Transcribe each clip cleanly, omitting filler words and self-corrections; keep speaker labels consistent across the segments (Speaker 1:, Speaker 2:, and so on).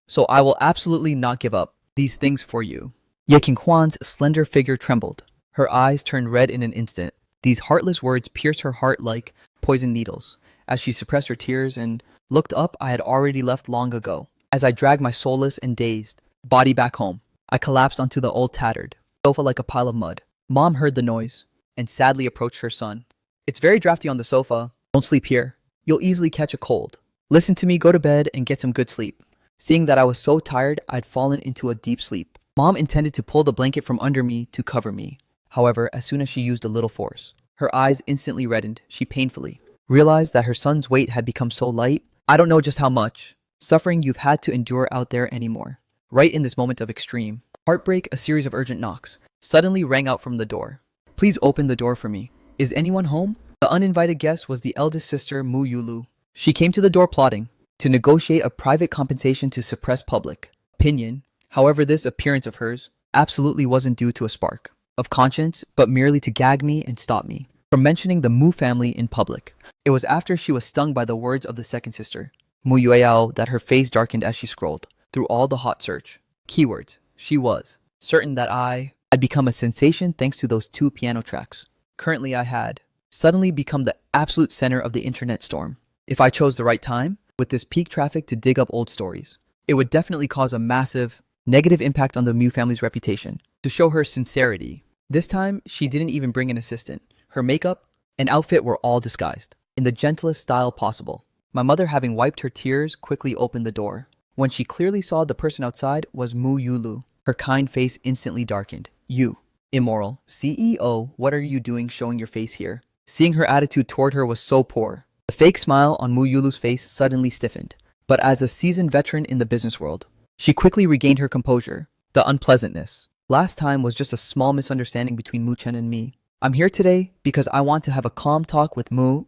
Speaker 1: so I will absolutely not give up these things for you. Ye Qinghuan's slender figure trembled. Her eyes turned red in an instant. These heartless words pierced her heart like poisoned needles. As she suppressed her tears and looked up, I had already left long ago. As I dragged my soulless and dazed body back home, I collapsed onto the old tattered sofa like a pile of mud. Mom heard the noise and sadly approached her son. It's very drafty on the sofa. Don't sleep here. You'll easily catch a cold. Listen to me, go to bed and get some good sleep. Seeing that I was so tired, I'd fallen into a deep sleep. Mom intended to pull the blanket from under me to cover me. However, as soon as she used a little force, her eyes instantly reddened. She painfully realized that her son's weight had become so light. I don't know just how much suffering you've had to endure out there anymore. Right in this moment of extreme heartbreak, a series of urgent knocks suddenly rang out from the door. Please open the door for me. Is anyone home? The uninvited guest was the eldest sister, Mu Yulu. She came to the door plotting to negotiate a private compensation to suppress public opinion. However, this appearance of hers absolutely wasn't due to a spark of conscience, but merely to gag me and stop me from mentioning the Mu family in public. It was after she was stung by the words of the second sister, Mu Yueyao, that her face darkened as she scrolled through all the hot search keywords. She was certain that I had become a sensation thanks to those 2 piano tracks. Currently, I had suddenly become the absolute center of the internet storm. If I chose the right time, with this peak traffic to dig up old stories, it would definitely cause a massive negative impact on the Mu family's reputation. To show her sincerity, this time she didn't even bring an assistant. Her makeup and outfit were all disguised in the gentlest style possible. My mother, having wiped her tears, quickly opened the door. When she clearly saw the person outside was Mu Yulu, her kind face instantly darkened. You, immoral CEO, what are you doing showing your face here? Seeing her attitude toward her was so poor, the fake smile on Mu Yulu's face suddenly stiffened. But as a seasoned veteran in the business world, she quickly regained her composure. The unpleasantness last time was just a small misunderstanding between Mu Chen and me. I'm here today because I want to have a calm talk with Mu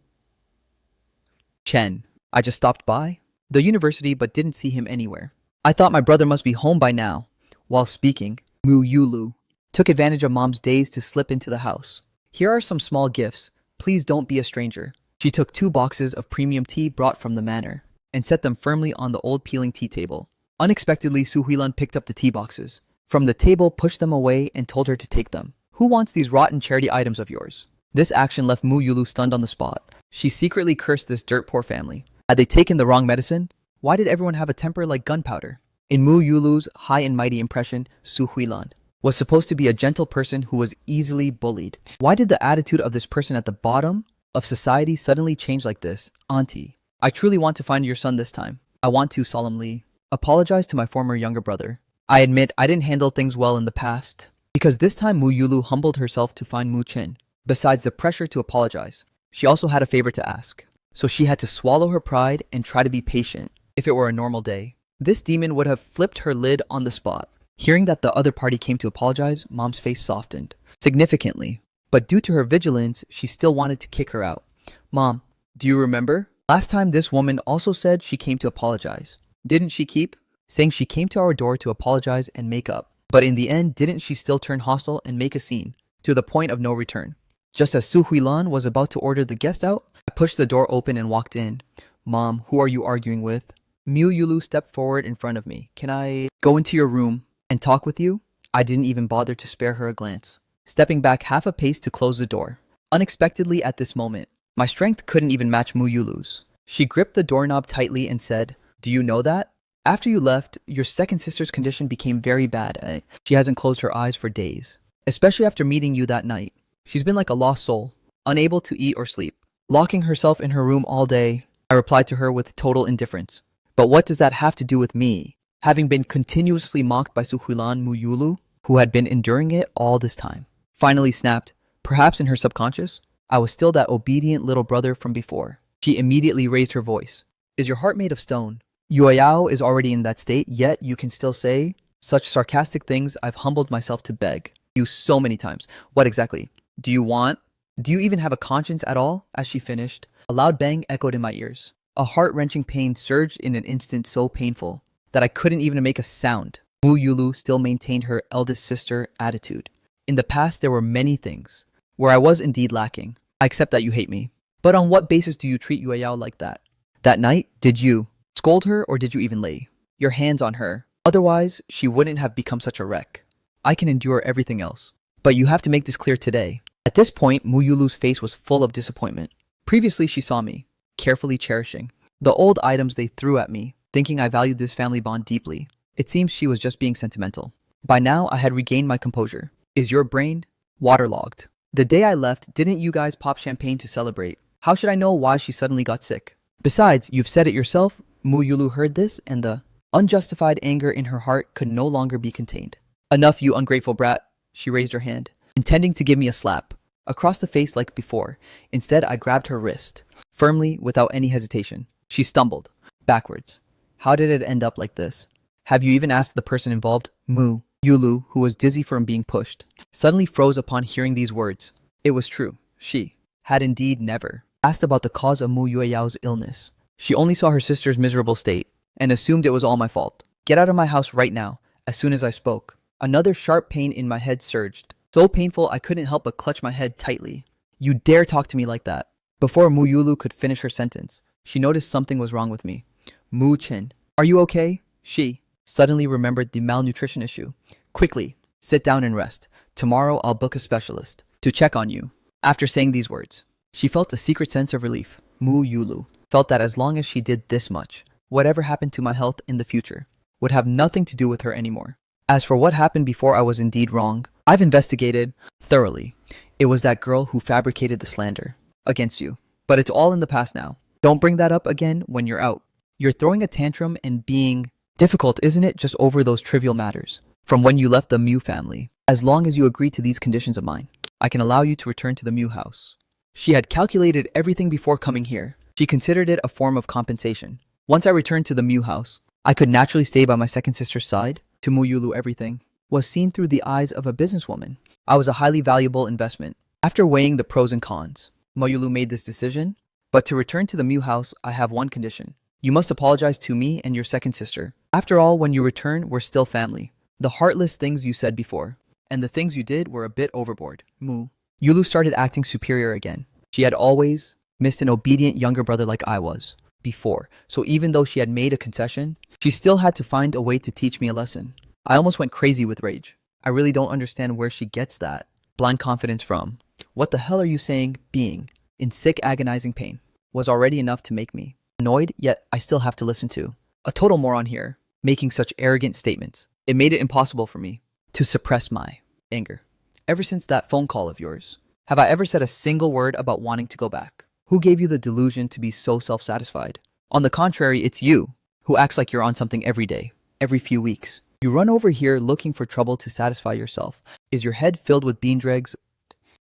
Speaker 1: Chen. I just stopped by the university but didn't see him anywhere. I thought my brother must be home by now. While speaking, Mu Yulu took advantage of Mom's daze to slip into the house. Here are some small gifts. Please don't be a stranger. She took 2 boxes of premium tea brought from the manor and set them firmly on the old peeling tea table. Unexpectedly, Su Huilan picked up the tea boxes from the table, pushed them away, and told her to take them. Who wants these rotten charity items of yours? This action left Mu Yulu stunned on the spot. She secretly cursed this dirt poor family. Had they taken the wrong medicine? Why did everyone have a temper like gunpowder? In Mu Yulu's high and mighty impression, Su Huilan was supposed to be a gentle person who was easily bullied. Why did the attitude of this person at the bottom of society suddenly change like this? Auntie, I truly want to find your son this time. I want to solemnly apologize to my former younger brother. I admit I didn't handle things well in the past, because this time Mu Yulu humbled herself to find Mu Chen. Besides the pressure to apologize, she also had a favor to ask. So she had to swallow her pride and try to be patient. If it were a normal day, this demon would have flipped her lid on the spot. Hearing that the other party came to apologize, Mom's face softened significantly. But due to her vigilance, she still wanted to kick her out. Mom, do you remember? Last time this woman also said she came to apologize. Didn't she keep saying she came to our door to apologize and make up? But in the end, didn't she still turn hostile and make a scene to the point of no return? Just as Su Huilan was about to order the guest out, I pushed the door open and walked in. Mom, who are you arguing with? Mu Yulu stepped forward in front of me. Can I go into your room and talk with you? I didn't even bother to spare her a glance, stepping back half a pace to close the door. Unexpectedly at this moment, my strength couldn't even match Mu Yulu's. She gripped the doorknob tightly and said, "Do you know that? After you left, your second sister's condition became very bad. She hasn't closed her eyes for days, especially after meeting you that night. She's been like a lost soul, unable to eat or sleep, locking herself in her room all day." I replied to her with total indifference. But what does that have to do with me, having been continuously mocked by Su Huilan Mu Yulu, who had been enduring it all this time? Finally snapped, perhaps in her subconscious, I was still that obedient little brother from before. She immediately raised her voice. Is your heart made of stone? Yueyao is already in that state, yet you can still say such sarcastic things. I've humbled myself to beg you so many times. What exactly do you want? Do you even have a conscience at all? As she finished, a loud bang echoed in my ears. A heart-wrenching pain surged in an instant, so painful that I couldn't even make a sound. Mu Yulu still maintained her eldest sister attitude. In the past, there were many things where I was indeed lacking. I accept that you hate me. But on what basis do you treat Yueyao like that? That night, did you scold her or did you even lay your hands on her. Otherwise, she wouldn't have become such a wreck. I can endure everything else. But you have to make this clear today. At this point, Muyulu's face was full of disappointment. Previously, she saw me, carefully cherishing the old items they threw at me, thinking I valued this family bond deeply. It seems she was just being sentimental. By now, I had regained my composure. Is your brain waterlogged? The day I left, didn't you guys pop champagne to celebrate? How should I know why she suddenly got sick? Besides, you've said it yourself. Muyulu heard this, and the unjustified anger in her heart could no longer be contained. Enough, you ungrateful brat. She raised her hand, intending to give me a slap across the face like before. Instead, I grabbed her wrist, firmly, without any hesitation. She stumbled backwards. How did it end up like this? Have you even asked the person involved? Yulu, who was dizzy from being pushed, suddenly froze upon hearing these words. It was true. She had indeed never asked about the cause of Mu Yueyao's illness. She only saw her sister's miserable state and assumed it was all my fault. Get out of my house right now. As soon as I spoke, another sharp pain in my head surged. So painful I couldn't help but clutch my head tightly. You dare talk to me like that? Before Mu Yulu could finish her sentence, she noticed something was wrong with me. Mu Chin, are you okay? She suddenly remembered the malnutrition issue. Quickly, sit down and rest. Tomorrow I'll book a specialist to check on you. After saying these words, she felt a secret sense of relief. Mu Yulu felt that as long as she did this much, whatever happened to my health in the future would have nothing to do with her anymore. As for what happened before, I was indeed wrong. I've investigated thoroughly. It was that girl who fabricated the slander against you. But it's all in the past now. Don't bring that up again when you're out. You're throwing a tantrum and being difficult, isn't it, just over those trivial matters from when you left the Mew family. As long as you agree to these conditions of mine, I can allow you to return to the Mew house. She had calculated everything before coming here. She considered it a form of compensation. Once I returned to the Mew house, I could naturally stay by my second sister's side. To Muyulu, everything was seen through the eyes of a businesswoman. I was a highly valuable investment. After weighing the pros and cons, Muyulu made this decision. But to return to the Mew house, I have one condition. You must apologize to me and your second sister. After all, when you return, we're still family. The heartless things you said before, and the things you did were a bit overboard. Yulu started acting superior again. She had always missed an obedient younger brother like I was before, so even though she had made a concession, she still had to find a way to teach me a lesson. I almost went crazy with rage. I really don't understand where she gets that blind confidence from. What the hell are you saying? Being in sick, agonizing pain was already enough to make me annoyed, yet I still have to listen to a total moron here, making such arrogant statements. It made it impossible for me to suppress my anger. Ever since that phone call of yours, have I ever said a single word about wanting to go back? Who gave you the delusion to be so self-satisfied? On the contrary, it's you who acts like you're on something every day, every few weeks. You run over here looking for trouble to satisfy yourself. Is your head filled with bean dregs?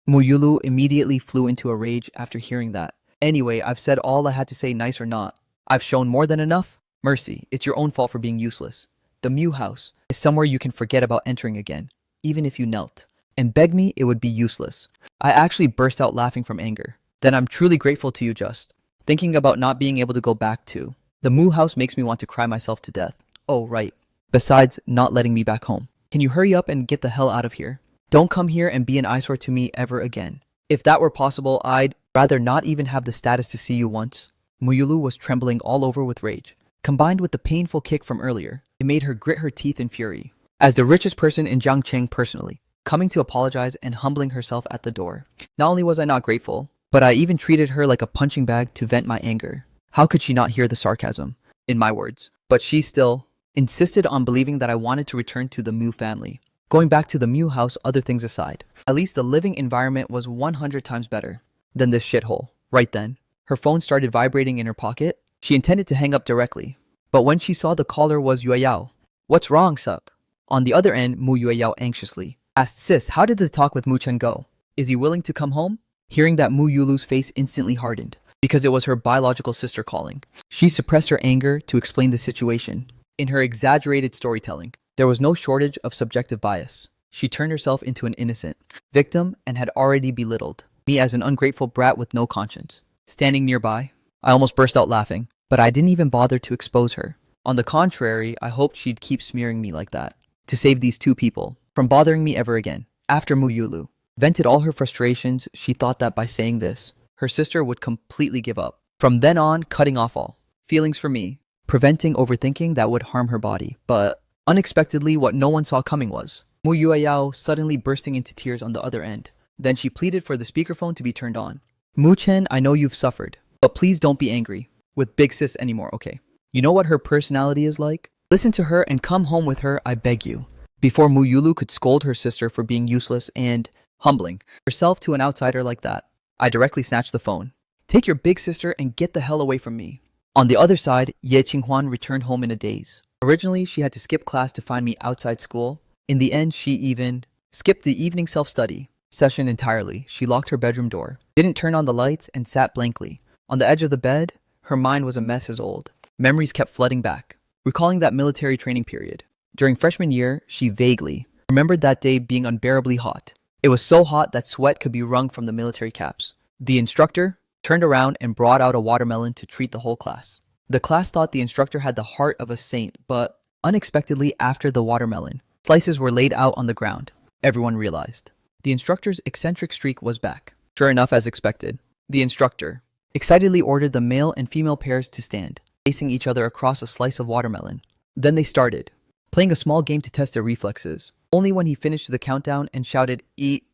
Speaker 1: Muyulu immediately flew into a rage after hearing that. Anyway, I've said all I had to say, nice or not. I've shown more than enough. Mercy, it's your own fault for being useless. The Mew house is somewhere you can forget about entering again. Even if you knelt and begged me, it would be useless. I actually burst out laughing from anger. Then I'm truly grateful to you. Just thinking about not being able to go back to the Mew house makes me want to cry myself to death. Oh, right. Besides not letting me back home. Can you hurry up and get the hell out of here? Don't come here and be an eyesore to me ever again. If that were possible, I'd rather not even have the status to see you once. Muyulu was trembling all over with rage. Combined with the painful kick from earlier, it made her grit her teeth in fury. As the richest person in Jiangcheng personally, coming to apologize and humbling herself at the door. Not only was I not grateful, but I even treated her like a punching bag to vent my anger. How could she not hear the sarcasm in my words? But she still insisted on believing that I wanted to return to the Mew family. Going back to the Mew house, other things aside, at least the living environment was 100 times better than this shithole. Right then, her phone started vibrating in her pocket. She intended to hang up directly, but when she saw the caller was Yueyao. What's wrong, sup? On the other end, Mu Yueyao anxiously asked, sis, how did the talk with Mu Chen go? Is he willing to come home? Hearing that, Mu Yulu's face instantly hardened, because it was her biological sister calling. She suppressed her anger to explain the situation. In her exaggerated storytelling, there was no shortage of subjective bias. She turned herself into an innocent victim and had already belittled me as an ungrateful brat with no conscience. Standing nearby, I almost burst out laughing, but I didn't even bother to expose her. On the contrary, I hoped she'd keep smearing me like that, to save these two people from bothering me ever again. After Muyulu vented all her frustrations, she thought that by saying this, her sister would completely give up. From then on, cutting off all feelings for me. preventing overthinking that would harm her body. But unexpectedly, what no one saw coming was Mu Yueyao suddenly bursting into tears on the other end. Then she pleaded for the speakerphone to be turned on. Mu Chen, I know you've suffered, but please don't be angry with Big Sis anymore, okay? You know what her personality is like? Listen to her and come home with her, I beg you. Before Mu Yulu could scold her sister for being useless and humbling herself to an outsider like that, I directly snatched the phone. Take your big sister and get the hell away from me. On the other side, Ye Qinghuan returned home in a daze. Originally, she had to skip class to find me outside school. In the end, she even skipped the evening self-study session entirely. She locked her bedroom door, didn't turn on the lights, and sat blankly. On the edge of the bed, her mind was a mess as old. Memories kept flooding back, recalling that military training period. During freshman year, she vaguely remembered that day being unbearably hot. It was so hot that sweat could be wrung from the military caps. The instructor turned around and brought out a watermelon to treat the whole class. The class thought the instructor had the heart of a saint, but unexpectedly after the watermelon slices were laid out on the ground, everyone realized the instructor's eccentric streak was back. Sure enough, as expected, the instructor excitedly ordered the male and female pairs to stand, facing each other across a slice of watermelon. Then they started playing a small game to test their reflexes. Only when he finished the countdown and shouted, "Eat,"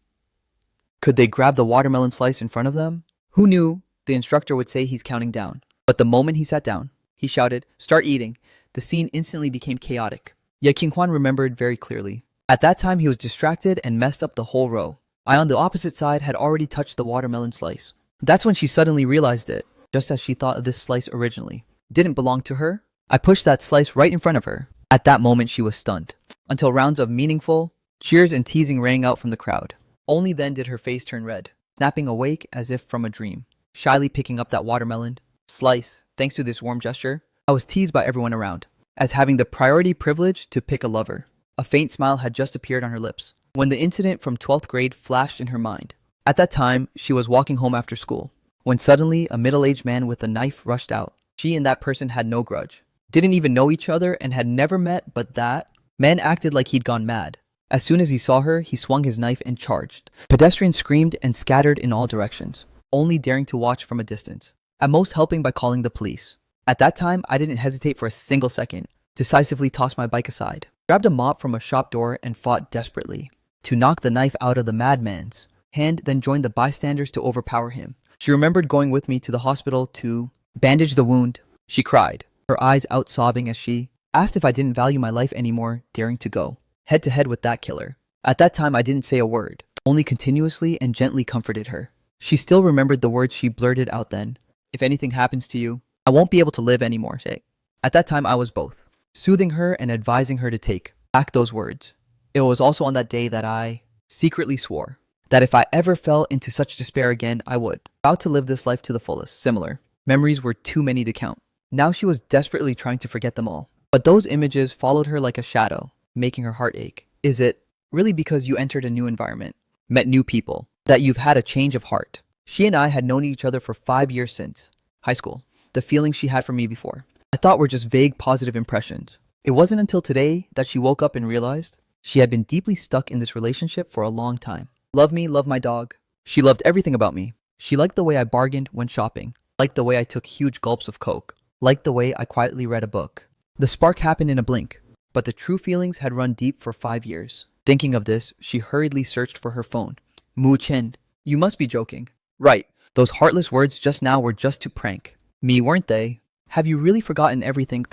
Speaker 1: could they grab the watermelon slice in front of them. Who knew the instructor would say he's counting down? But the moment he sat down, he shouted, "Start eating." The scene instantly became chaotic. Yet Qinghuan remembered very clearly. At that time, he was distracted and messed up the whole row. I, on the opposite side, had already touched the watermelon slice. That's when she suddenly realized it, just as she thought this slice originally didn't belong to her. I pushed that slice right in front of her. At that moment, she was stunned, until rounds of meaningful cheers and teasing rang out from the crowd. Only then did her face turn red, snapping awake as if from a dream. Shyly picking up that watermelon slice, thanks to this warm gesture, I was teased by everyone around as having the priority privilege to pick a lover. A faint smile had just appeared on her lips when the incident from 12th grade flashed in her mind. At that time, she was walking home after school, when suddenly a middle-aged man with a knife rushed out. She and that person had no grudge, didn't even know each other, and had never met, but that man acted like he'd gone mad. As soon as he saw her, he swung his knife and charged. Pedestrians screamed and scattered in all directions, only daring to watch from a distance, at most helping by calling the police. At that time, I didn't hesitate for a single second, decisively tossed my bike aside, grabbed a mop from a shop door, and fought desperately to knock the knife out of the madman's hand, then joined the bystanders to overpower him. She remembered going with me to the hospital to bandage the wound. She cried, her eyes out sobbing as she asked if I didn't value my life anymore, daring to go head to head with that killer. At that time, I didn't say a word, only continuously and gently comforted her. She still remembered the words she blurted out then. "If anything happens to you, I won't be able to live anymore." At that time, I was both soothing her and advising her to take back those words. It was also on that day that I secretly swore that if I ever fell into such despair again, I would vow to live this life to the fullest. Similar memories were too many to count. Now she was desperately trying to forget them all. But those images followed her like a shadow, making her heart ache. Is it really because you entered a new environment, met new people, that you've had a change of heart? She and I had known each other for 5 years since high school. The feelings she had for me before, I thought were just vague positive impressions. It wasn't until today that she woke up and realized she had been deeply stuck in this relationship for a long time. Love me, love my dog. She loved everything about me. She liked the way I bargained when shopping, liked the way I took huge gulps of Coke, liked the way I quietly read a book. The spark happened in a blink, but the true feelings had run deep for 5 years. Thinking of this, she hurriedly searched for her phone. "Mu Chen, you must be joking." "Right. Those heartless words just now were just to prank me, weren't they? Have you really forgotten everything?"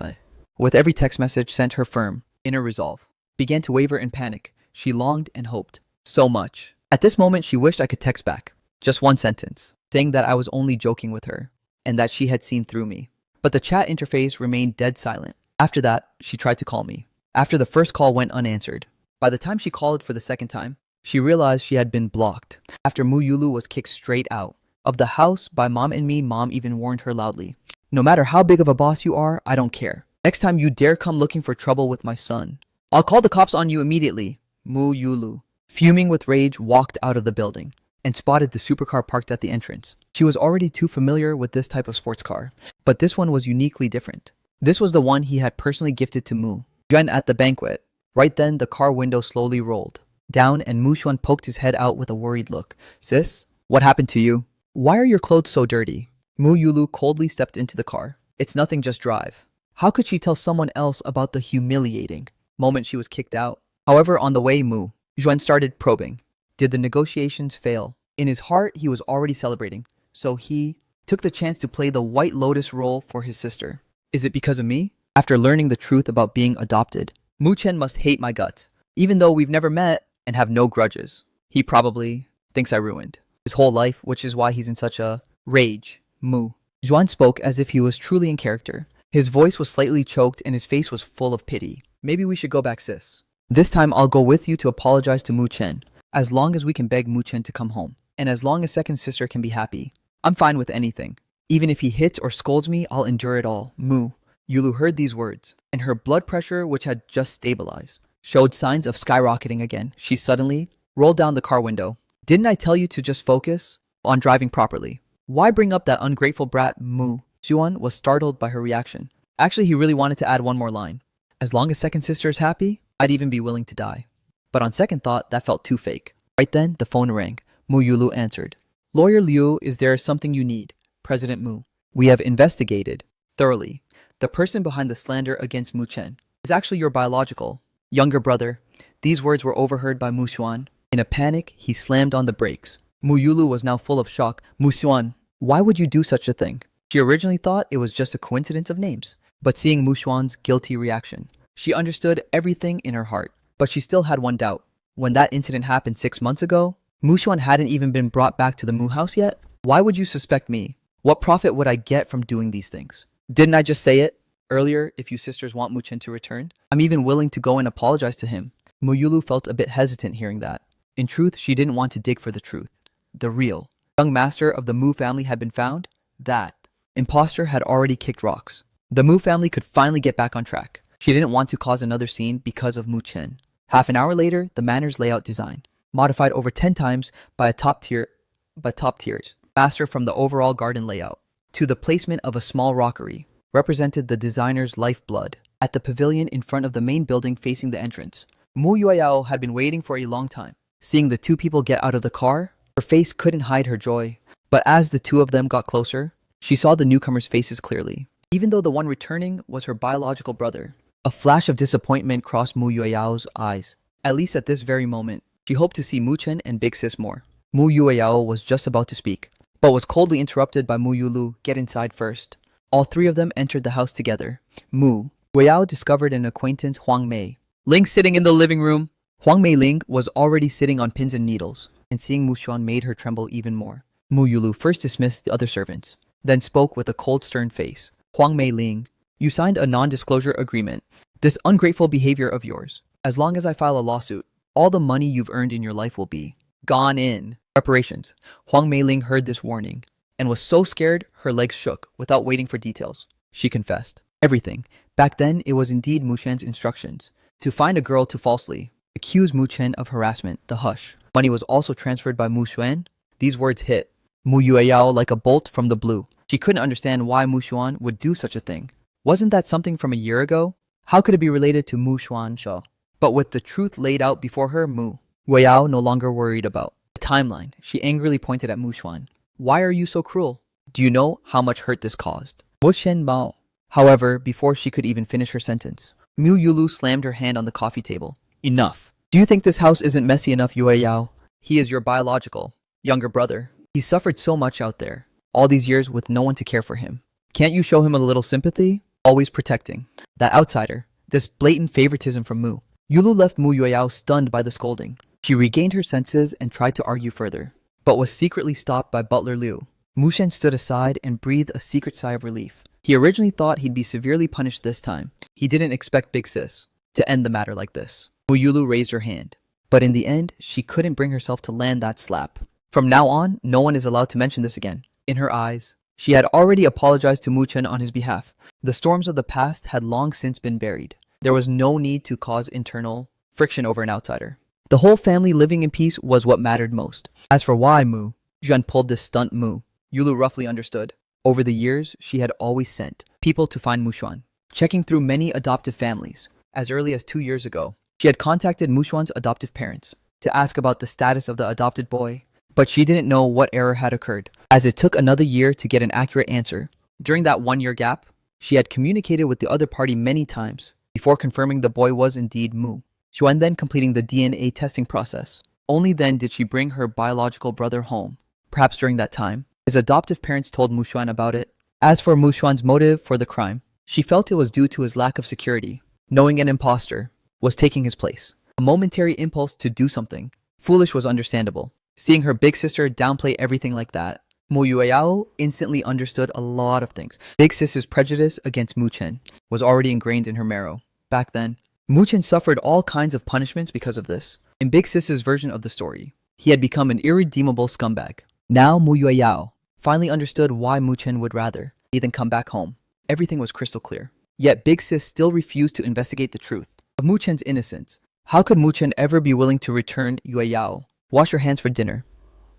Speaker 1: With every text message sent, her firm inner resolve began to waver in panic. She longed and hoped so much. At this moment, she wished I could text back just one sentence, saying that I was only joking with her and that she had seen through me. But the chat interface remained dead silent. After that, she tried to call me. After the first call went unanswered, by the time she called for the second time, she realized she had been blocked. After Mu Yulu was kicked straight out of the house by Mom and me, Mom even warned her loudly, "No matter how big of a boss you are, I don't care. Next time you dare come looking for trouble with my son, I'll call the cops on you immediately." Mu Yulu, fuming with rage, walked out of the building and spotted the supercar parked at the entrance. She was already too familiar with this type of sports car, but this one was uniquely different. This was the one he had personally gifted to Mu Juan at the banquet. Right then, the car window slowly rolled down and Mu Xuan poked his head out with a worried look. "Sis, what happened to you? Why are your clothes so dirty?" Mu Yulu coldly stepped into the car. "It's nothing, just drive." How could she tell someone else about the humiliating moment she was kicked out? However, on the way, Juan started probing. Did the negotiations fail? In his heart, he was already celebrating, so he took the chance to play the White Lotus role for his sister. Is it because of me? After learning the truth about being adopted, Mu Chen must hate my guts. Even though we've never met and have no grudges, he probably thinks I ruined his whole life, which is why he's in such a rage. Mu. Juan spoke as if he was truly in character. His voice was slightly choked and his face was full of pity. Maybe we should go back, sis. This time I'll go with you to apologize to Mu Chen. As long as we can beg Mu Chen to come home, and as long as second sister can be happy, I'm fine with anything. Even if he hits or scolds me, I'll endure it all. Mu. Yulu heard these words, and her blood pressure, which had just stabilized, showed signs of skyrocketing again. She suddenly rolled down the car window. Didn't I tell you to just focus on driving properly? Why bring up that ungrateful brat, Mu? Xuan was startled by her reaction. Actually, he really wanted to add one more line. As long as second sister is happy, I'd even be willing to die. But on second thought, that felt too fake. Right then, the phone rang. Mu Yulu answered. Lawyer Liu, is there something you need? President Mu. We have investigated thoroughly. The person behind the slander against Mu Chen is actually your biological younger brother. These words were overheard by Mu Xuan. In a panic, he slammed on the brakes. Mu Yulu was now full of shock. Mu Xuan, why would you do such a thing? She originally thought it was just a coincidence of names. But seeing Mu Xuan's guilty reaction, she understood everything in her heart. But she still had one doubt. When that incident happened 6 months ago, Mu Xuan hadn't even been brought back to the Mu house yet. Why would you suspect me? What profit would I get from doing these things? Didn't I just say it earlier? If you sisters want Mu Chen to return, I'm even willing to go and apologize to him. Mu Yulu felt a bit hesitant hearing that. In truth, she didn't want to dig for the truth. The real young master of the Mu family had been found. That imposter had already kicked rocks. The Mu family could finally get back on track. She didn't want to cause another scene because of Mu Chen. Half an hour later, the manor's layout design, modified over 10 times by a top tiers master from the overall garden layout to the placement of a small rockery, represented the designer's lifeblood. At the pavilion in front of the main building facing the entrance, Mu Yueyao had been waiting for a long time. Seeing the two people get out of the car, her face couldn't hide her joy. But as the two of them got closer, she saw the newcomers' faces clearly. Even though the one returning was her biological brother, a flash of disappointment crossed Mu Yueyao's eyes. At least at this very moment, she hoped to see Mu Chen and Big Sis more. Mu Yueyao was just about to speak, but was coldly interrupted by Mu Yulu. Get inside first. All three of them entered the house together. Mu Yueyao discovered an acquaintance, Huang Mei Ling, sitting in the living room. Huang Mei Ling was already sitting on pins and needles, and seeing Mu Xuan made her tremble even more. Mu Yulu first dismissed the other servants, then spoke with a cold, stern face. Huang Mei Ling, you signed a non-disclosure agreement. This ungrateful behavior of yours, as long as I file a lawsuit, all the money you've earned in your life will be gone in reparations. Huang Mei Ling heard this warning and was so scared her legs shook. Without waiting for details, she confessed everything. Back then, it was indeed Mu Chen's instructions to find a girl to falsely accuse Mu Chen of harassment. The hush. Money was also transferred by Mu Xuan. These words hit Mu Yueyao like a bolt from the blue. She couldn't understand why Mu Xuan would do such a thing. Wasn't that something from a year ago? How could it be related to Mu Xuan Shou? But with the truth laid out before her, Mu Yueyao no longer worried about the timeline. She angrily pointed at Mu Xuan. Why are you so cruel? Do you know how much hurt this caused? Mo Chen Mao. However, before she could even finish her sentence, Mu Yulu slammed her hand on the coffee table. Enough. Do you think this house isn't messy enough, Yueyao? He is your biological younger brother. He suffered so much out there, all these years with no one to care for him. Can't you show him a little sympathy? Always protecting that outsider. This blatant favoritism from Mu. Yulu left Mu Yueyao stunned by the scolding. She regained her senses and tried to argue further, but was secretly stopped by Butler Liu. Mu Shen stood aside and breathed a secret sigh of relief. He originally thought he'd be severely punished this time. He didn't expect Big Sis to end the matter like this. Mu Yulu raised her hand, but in the end, she couldn't bring herself to land that slap. From now on, no one is allowed to mention this again. In her eyes, she had already apologized to Mu Chen on his behalf. The storms of the past had long since been buried. There was no need to cause internal friction over an outsider. The whole family living in peace was what mattered most. As for why Mu Zhen pulled this stunt, Mu Yulu roughly understood. Over the years, she had always sent people to find Mu Xuan, checking through many adoptive families. As early as 2 years ago, she had contacted Mu Xuan's adoptive parents to ask about the status of the adopted boy, but she didn't know what error had occurred, as it took another year to get an accurate answer. During that 1-year gap, She had communicated with the other party many times before confirming the boy was indeed Mu. Xuan then completing the DNA testing process. Only then did she bring her biological brother home. Perhaps during that time, his adoptive parents told Mu Xuan about it. As for Mu Xuan's motive for the crime, she felt it was due to his lack of security, knowing an imposter was taking his place. A momentary impulse to do something foolish was understandable. Seeing her big sister downplay everything like that, Mu Yueyao instantly understood a lot of things. Big Sis's prejudice against Mu Chen was already ingrained in her marrow. Back then, Mu Chen suffered all kinds of punishments because of this. In Big Sis's version of the story, he had become an irredeemable scumbag. Now Mu Yueyao finally understood why Mu Chen would rather than come back home. Everything was crystal clear. Yet Big Sis still refused to investigate the truth of Mu Chen's innocence. How could Mu Chen ever be willing to return Yueyao? Wash your hands for dinner.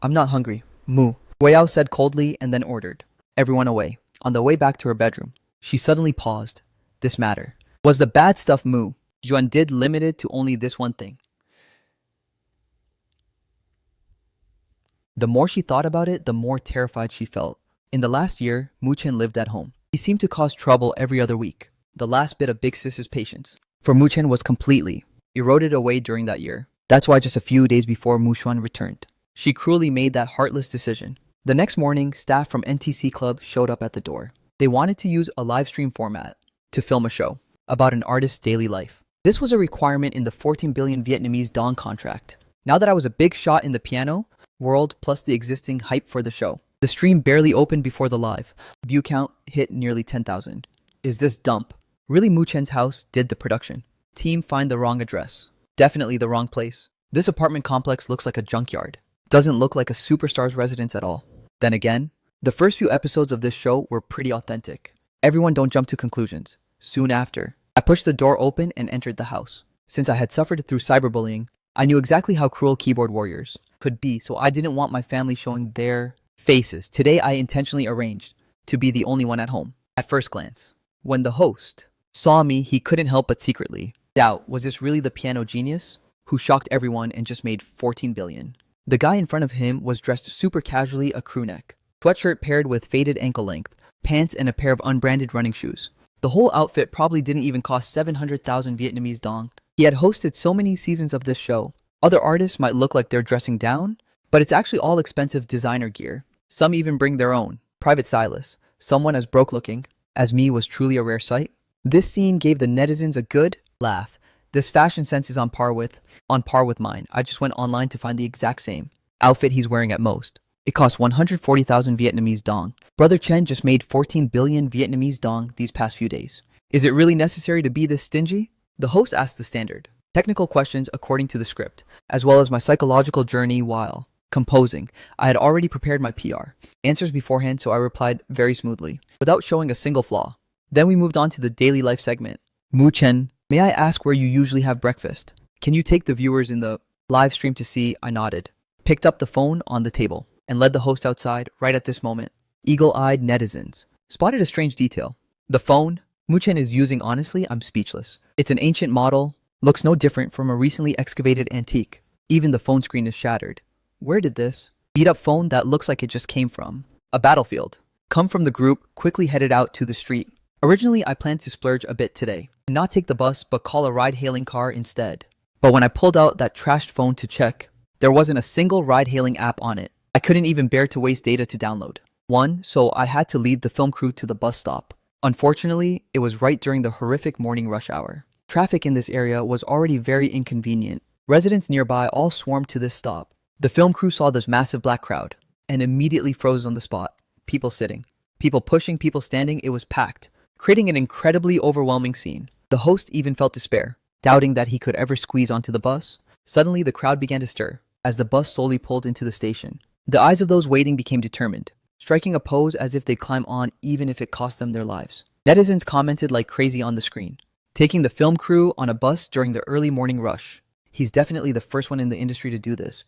Speaker 1: I'm not hungry. Mu Yueyao said coldly and then ordered everyone away. On the way back to her bedroom, she suddenly paused. This matter was the bad stuff Mu Yuan did limited to only this one thing. The more she thought about it, the more terrified she felt. In the last year, Mu Chen lived at home. He seemed to cause trouble every other week. The last bit of Big Sis's patience for Mu Chen was completely eroded away during that year. That's why just a few days before Mu Xuan returned, she cruelly made that heartless decision. The next morning, staff from NTC Club showed up at the door. They wanted to use a live stream format to film a show about an artist's daily life. This was a requirement in the 14 billion Vietnamese dong contract. Now that I was a big shot in the piano world plus the existing hype for the show, the stream barely opened before the live view count hit nearly 10,000. Is this dump? Really Mu Chen's house did the production. Team find the wrong address. Definitely the wrong place. This apartment complex looks like a junkyard. Doesn't look like a superstar's residence at all. Then again, the first few episodes of this show were pretty authentic. Everyone don't jump to conclusions. Soon after, I pushed the door open and entered the house. Since I had suffered through cyberbullying, I knew exactly how cruel keyboard warriors could be, so I didn't want my family showing their faces. Today I intentionally arranged to be the only one at home. At first glance, when the host saw me, he couldn't help but secretly doubt, was this really the piano genius who shocked everyone and just made 14 billion? The guy in front of him was dressed super casually, a crew neck sweatshirt paired with faded ankle length pants and a pair of unbranded running shoes. The whole outfit probably didn't even cost 700,000 Vietnamese dong. He had hosted so many seasons of this show. Other artists might look like they're dressing down, but it's actually all expensive designer gear. Some even bring their own private stylists. Someone as broke looking as me was truly a rare sight. This scene gave the netizens a good laugh. This fashion sense is on par with mine. I just went online to find the exact same outfit he's wearing at most. It cost 140,000 Vietnamese dong. Brother Chen just made 14 billion Vietnamese dong these past few days. Is it really necessary to be this stingy? The host asked the standard technical questions according to the script, as well as my psychological journey while composing. I had already prepared my PR answers beforehand, so I replied very smoothly, without showing a single flaw. Then we moved on to the daily life segment. Mu Chen, may I ask where you usually have breakfast? Can you take the viewers in the live stream to see? I nodded, picked up the phone on the table, and led the host outside. Right at this moment, eagle-eyed netizens spotted a strange detail. The phone Mu Chen is using, honestly, I'm speechless. It's an ancient model, looks no different from a recently excavated antique. Even the phone screen is shattered. Where did this beat-up phone that looks like it just came from a battlefield come from? The group quickly headed out to the street. Originally, I planned to splurge a bit today and not take the bus but call a ride-hailing car instead. But when I pulled out that trashed phone to check, there wasn't a single ride-hailing app on it. I couldn't even bear to waste data to download one, so I had to lead the film crew to the bus stop. Unfortunately, it was right during the horrific morning rush hour. Traffic in this area was already very inconvenient. Residents nearby all swarmed to this stop. The film crew saw this massive black crowd and immediately froze on the spot. People sitting, people pushing, people standing. It was packed, creating an incredibly overwhelming scene. The host even felt despair, doubting that he could ever squeeze onto the bus. Suddenly, the crowd began to stir as the bus slowly pulled into the station. The eyes of those waiting became determined, striking a pose as if they'd climb on even if it cost them their lives. Netizens commented like crazy on the screen. Taking the film crew on a bus during the early morning rush. He's definitely the first one in the industry to do this.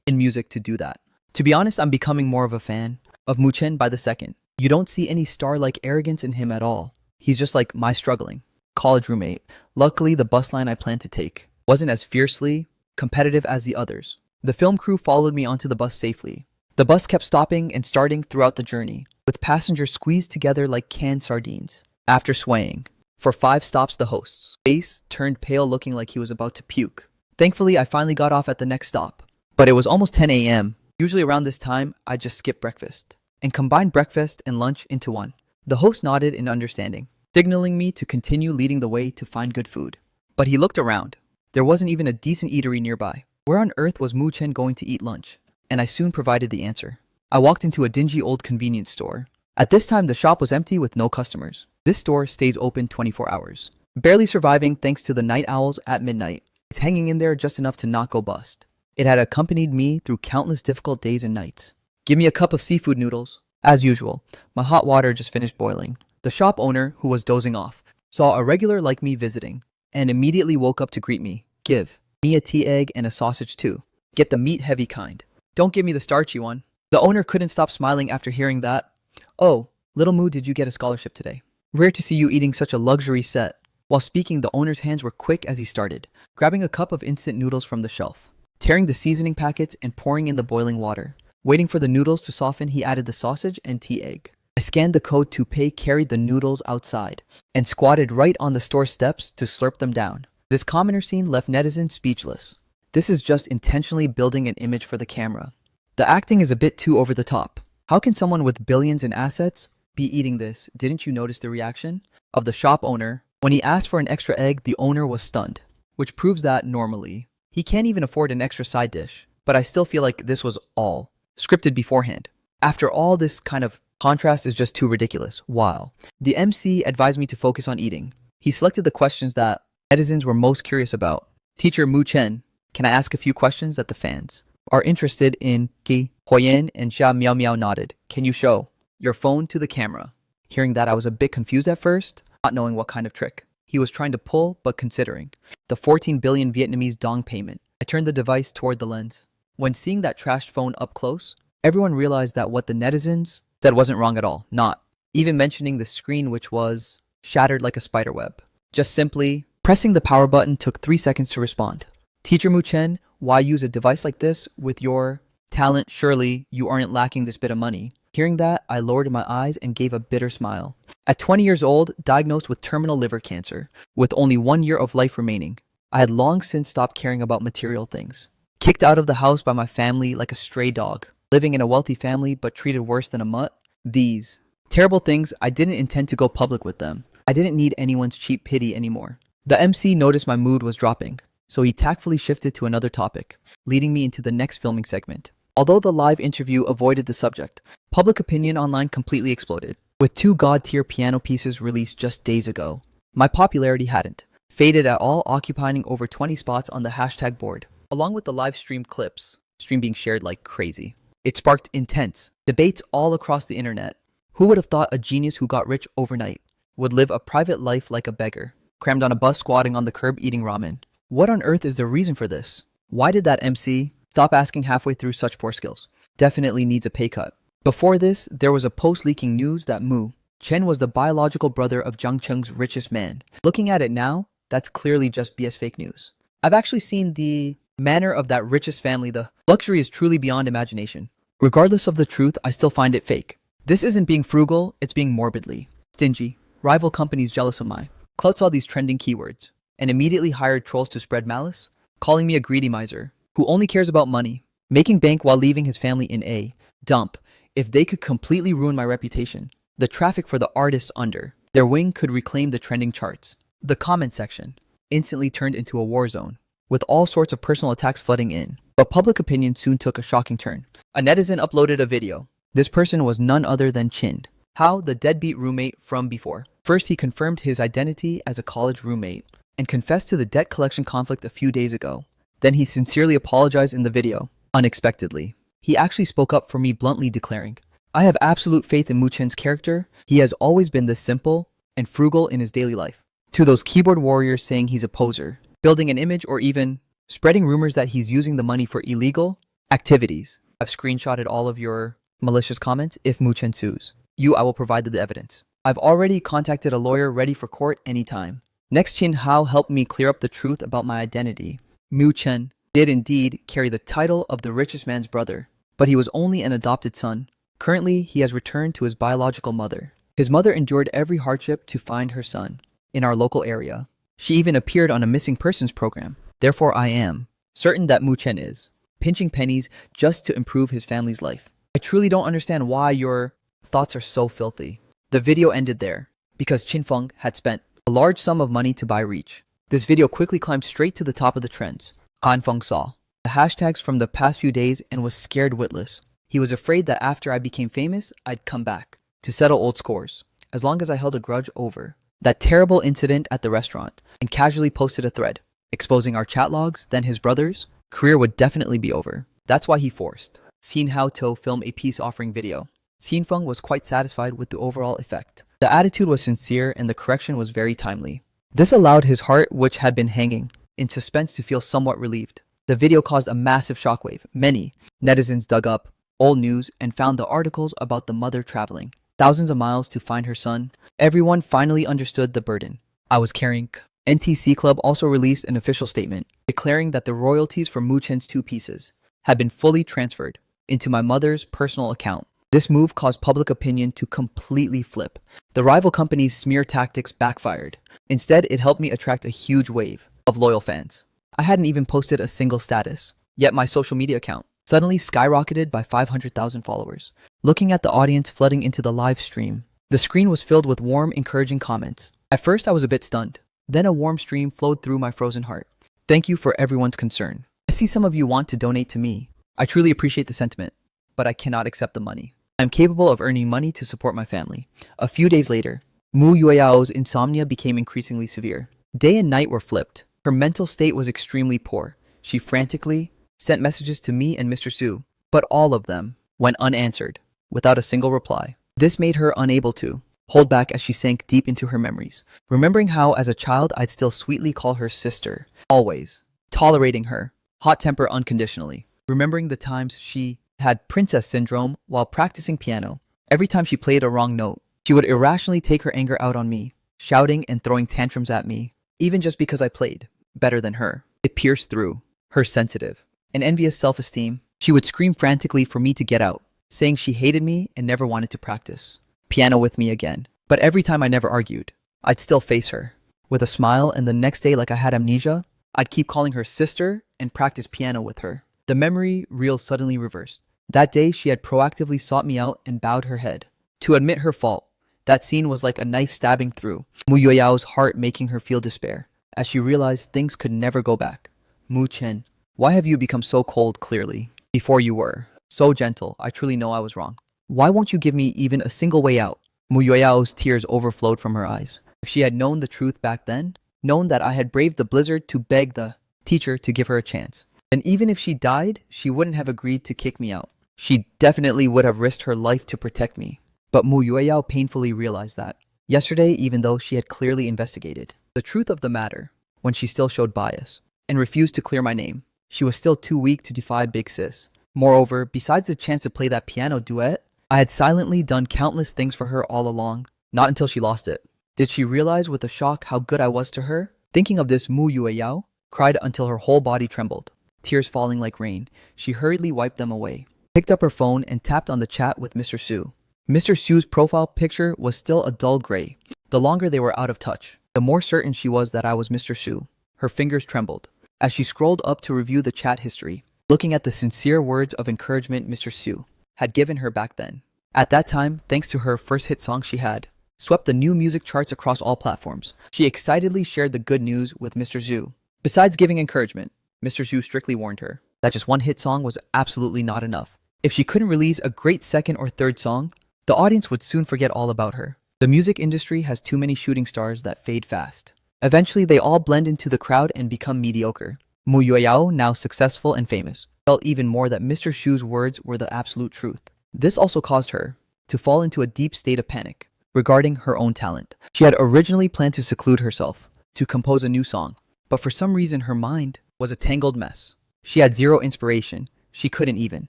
Speaker 1: In music to do that. To be honest, I'm becoming more of a fan of Mu Chen by the second. You don't see any star-like arrogance in him at all. He's just like my struggling college roommate. Luckily, the bus line I planned to take wasn't as fiercely competitive as the others. The film crew followed me onto the bus safely. The bus kept stopping and starting throughout the journey, with passengers squeezed together like canned sardines. After swaying for 5 stops, the host's face turned pale, looking like he was about to puke. Thankfully, I finally got off at the next stop. But it was almost 10 a.m. Usually around this time, I just skip breakfast and combine breakfast and lunch into one. The host nodded in understanding, signaling me to continue leading the way to find good food. But he looked around. There wasn't even a decent eatery nearby. Where on earth was Mu Chen going to eat lunch? And I soon provided the answer. I walked into a dingy old convenience store. At this time, the shop was empty with no customers. This store stays open 24 hours, barely surviving thanks to the night owls at midnight. It's hanging in there just enough to not go bust. It had accompanied me through countless difficult days and nights. Give me a cup of seafood noodles. As usual, my hot water just finished boiling. The shop owner, who was dozing off, saw a regular like me visiting and immediately woke up to greet me. Give me a tea egg and a sausage too. Get the meat heavy kind. Don't give me the starchy one. The owner couldn't stop smiling after hearing that. Oh, little Moo, did you get a scholarship today? Rare to see you eating such a luxury set. While speaking, the owner's hands were quick as he started, grabbing a cup of instant noodles from the shelf, tearing the seasoning packets and pouring in the boiling water. Waiting for the noodles to soften, he added the sausage and tea egg. I scanned the code to pay, carried the noodles outside, and squatted right on the store steps to slurp them down. This commoner scene left netizens speechless. This is just intentionally building an image for the camera. The acting is a bit too over the top. How can someone with billions in assets be eating this? Didn't you notice the reaction of the shop owner? When he asked for an extra egg, the owner was stunned, which proves that normally he can't even afford an extra side dish. But I still feel like this was all scripted beforehand. After all, this kind of contrast is just too ridiculous. While the MC advised me to focus on eating, he selected the questions that netizens were most curious about. Teacher Mu Chen, can I ask a few questions that the fans are interested in? Ki Huyen and Xia Miao Miao nodded. Can you show your phone to the camera? Hearing that, I was a bit confused at first, not knowing what kind of trick he was trying to pull, but considering the 14 billion Vietnamese dong payment, I turned the device toward the lens. When seeing that trashed phone up close, everyone realized that what the netizens said wasn't wrong at all, not even mentioning the screen, which was shattered like a spider web. Just simply pressing the power button took 3 seconds to respond. Teacher Mu Chen, why use a device like this with your talent? Surely you aren't lacking this bit of money. Hearing that, I lowered my eyes and gave a bitter smile. At 20 years old, diagnosed with terminal liver cancer, with only 1 year of life remaining, I had long since stopped caring about material things. Kicked out of the house by my family like a stray dog, living in a wealthy family but treated worse than a mutt. These terrible things, I didn't intend to go public with them. I didn't need anyone's cheap pity anymore. The MC noticed my mood was dropping, so he tactfully shifted to another topic, leading me into the next filming segment. Although the live interview avoided the subject, public opinion online completely exploded. With 2 god-tier piano pieces released just days ago, my popularity hadn't faded at all, occupying over 20 spots on the hashtag board. Along with the live stream clips, stream being shared like crazy. It sparked intense debates all across the internet. Who would have thought a genius who got rich overnight would live a private life like a beggar, crammed on a bus, squatting on the curb eating ramen? What on earth is the reason for this? Why did that MC stop asking halfway through such poor skills? Definitely needs a pay cut. Before this, there was a post leaking news that Mu Chen was the biological brother of Jiang Cheng's richest man. Looking at it now, that's clearly just BS fake news. I've actually seen the manner of that richest family. The luxury is truly beyond imagination. Regardless of the truth, I still find it fake. This isn't being frugal, it's being morbidly stingy. Rival companies jealous of my clout saw these trending keywords and immediately hired trolls to spread malice, calling me a greedy miser who only cares about money, making bank while leaving his family in a dump. If they could completely ruin my reputation, the traffic for the artists under their wing could reclaim the trending charts. The comment section instantly turned into a war zone, with all sorts of personal attacks flooding in. But public opinion soon took a shocking turn. A netizen uploaded a video. This person was none other than Chin Hao, the deadbeat roommate from before. First, he confirmed his identity as a college roommate and confessed to the debt collection conflict a few days ago. Then he sincerely apologized in the video, unexpectedly. He actually spoke up for me, bluntly declaring, I have absolute faith in Mu Chen's character. He has always been this simple and frugal in his daily life. To those keyboard warriors saying he's a poser, building an image, or even spreading rumors that he's using the money for illegal activities, I've screenshotted all of your malicious comments. If Mu Chen sues you, I will provide the evidence. I've already contacted a lawyer ready for court anytime. Next, Chin Hao helped me clear up the truth about my identity. Mu Chen did indeed carry the title of the richest man's brother, but he was only an adopted son. Currently, he has returned to his biological mother. His mother endured every hardship to find her son in our local area. She even appeared on a missing persons program. Therefore, I am certain that Mu Chen is pinching pennies just to improve his family's life. I truly don't understand why your thoughts are so filthy. The video ended there because Qin Feng had spent a large sum of money to buy reach. This video quickly climbed straight to the top of the trends. Han Feng saw the hashtags from the past few days and was scared witless. He was afraid that after I became famous, I'd come back to settle old scores, as long as I held a grudge over that terrible incident at the restaurant, and casually posted a thread exposing our chat logs. Then his brother's career would definitely be over. That's why he forced Xin Hao to film a peace offering video. Xin Feng was quite satisfied with the overall effect. The attitude was sincere and the correction was very timely. This allowed his heart, which had been hanging in suspense, to feel somewhat relieved. The video caused a massive shockwave. Many netizens dug up old news and found the articles about the mother traveling thousands of miles to find her son. Everyone finally understood the burden I was carrying. NTC Club also released an official statement declaring that the royalties for Mu Chen's 2 pieces had been fully transferred into my mother's personal account. This move caused public opinion to completely flip. The rival company's smear tactics backfired. Instead, it helped me attract a huge wave of loyal fans. I hadn't even posted a single status, yet my social media account suddenly skyrocketed by 500,000 followers. Looking at the audience flooding into the live stream, the screen was filled with warm, encouraging comments. At first, I was a bit stunned. Then a warm stream flowed through my frozen heart. Thank you for everyone's concern. I see some of you want to donate to me. I truly appreciate the sentiment, but I cannot accept the money. I am capable of earning money to support my family. A few days later, Mu Yueyao's insomnia became increasingly severe. Day and night were flipped. Her mental state was extremely poor. She frantically sent messages to me and Mr. Su, but all of them went unanswered, without a single reply. This made her unable to hold back as she sank deep into her memories, remembering how as a child I'd still sweetly call her sister, always tolerating her hot temper unconditionally, remembering the times she had princess syndrome while practicing piano. Every time she played a wrong note, she would irrationally take her anger out on me, shouting and throwing tantrums at me, even just because I played better than her. It pierced through her sensitive and envious self-esteem. She would scream frantically for me to get out, saying she hated me and never wanted to practice piano with me again. But every time I never argued, I'd still face her with a smile, and the next day, like I had amnesia, I'd keep calling her sister and practice piano with her. The memory reel suddenly reversed. That day, she had proactively sought me out and bowed her head to admit her fault. That scene was like a knife stabbing through Mu Yueyao's heart, making her feel despair as she realized things could never go back. Mu Chen, why have you become so cold? Clearly, before you were so gentle. I truly know I was wrong. Why won't you give me even a single way out? Mu Yueyao's tears overflowed from her eyes. If she had known the truth back then, known that I had braved the blizzard to beg the teacher to give her a chance, then even if she died, she wouldn't have agreed to kick me out. She definitely would have risked her life to protect me. But Mu Yueyao painfully realized that yesterday, even though she had clearly investigated the truth of the matter, when she still showed bias and refused to clear my name, she was still too weak to defy Big Sis. Moreover, besides the chance to play that piano duet, I had silently done countless things for her all along, not until she lost it. Did she realize with a shock how good I was to her? Thinking of this, Mu Yueyao cried until her whole body trembled. Tears falling like rain, she hurriedly wiped them away, picked up her phone and tapped on the chat with Mr. Su. Mr. Su's profile picture was still a dull gray. The longer they were out of touch, the more certain she was that I was Mr. Su. Her fingers trembled as she scrolled up to review the chat history, looking at the sincere words of encouragement Mr. Su had given her back then. At that time, thanks to her first hit song, she had swept the new music charts across all platforms. She excitedly shared the good news with Mr. Zhu. Besides giving encouragement, Mr. Zhu strictly warned her that just one hit song was absolutely not enough. If she couldn't release a great second or third song, the audience would soon forget all about her. The music industry has too many shooting stars that fade fast. Eventually, they all blend into the crowd and become mediocre. Mu Yueyao, now successful and famous, felt even more that Mr. Shu's words were the absolute truth. This also caused her to fall into a deep state of panic regarding her own talent. She had originally planned to seclude herself to compose a new song, but for some reason her mind was a tangled mess. She had zero inspiration. She couldn't even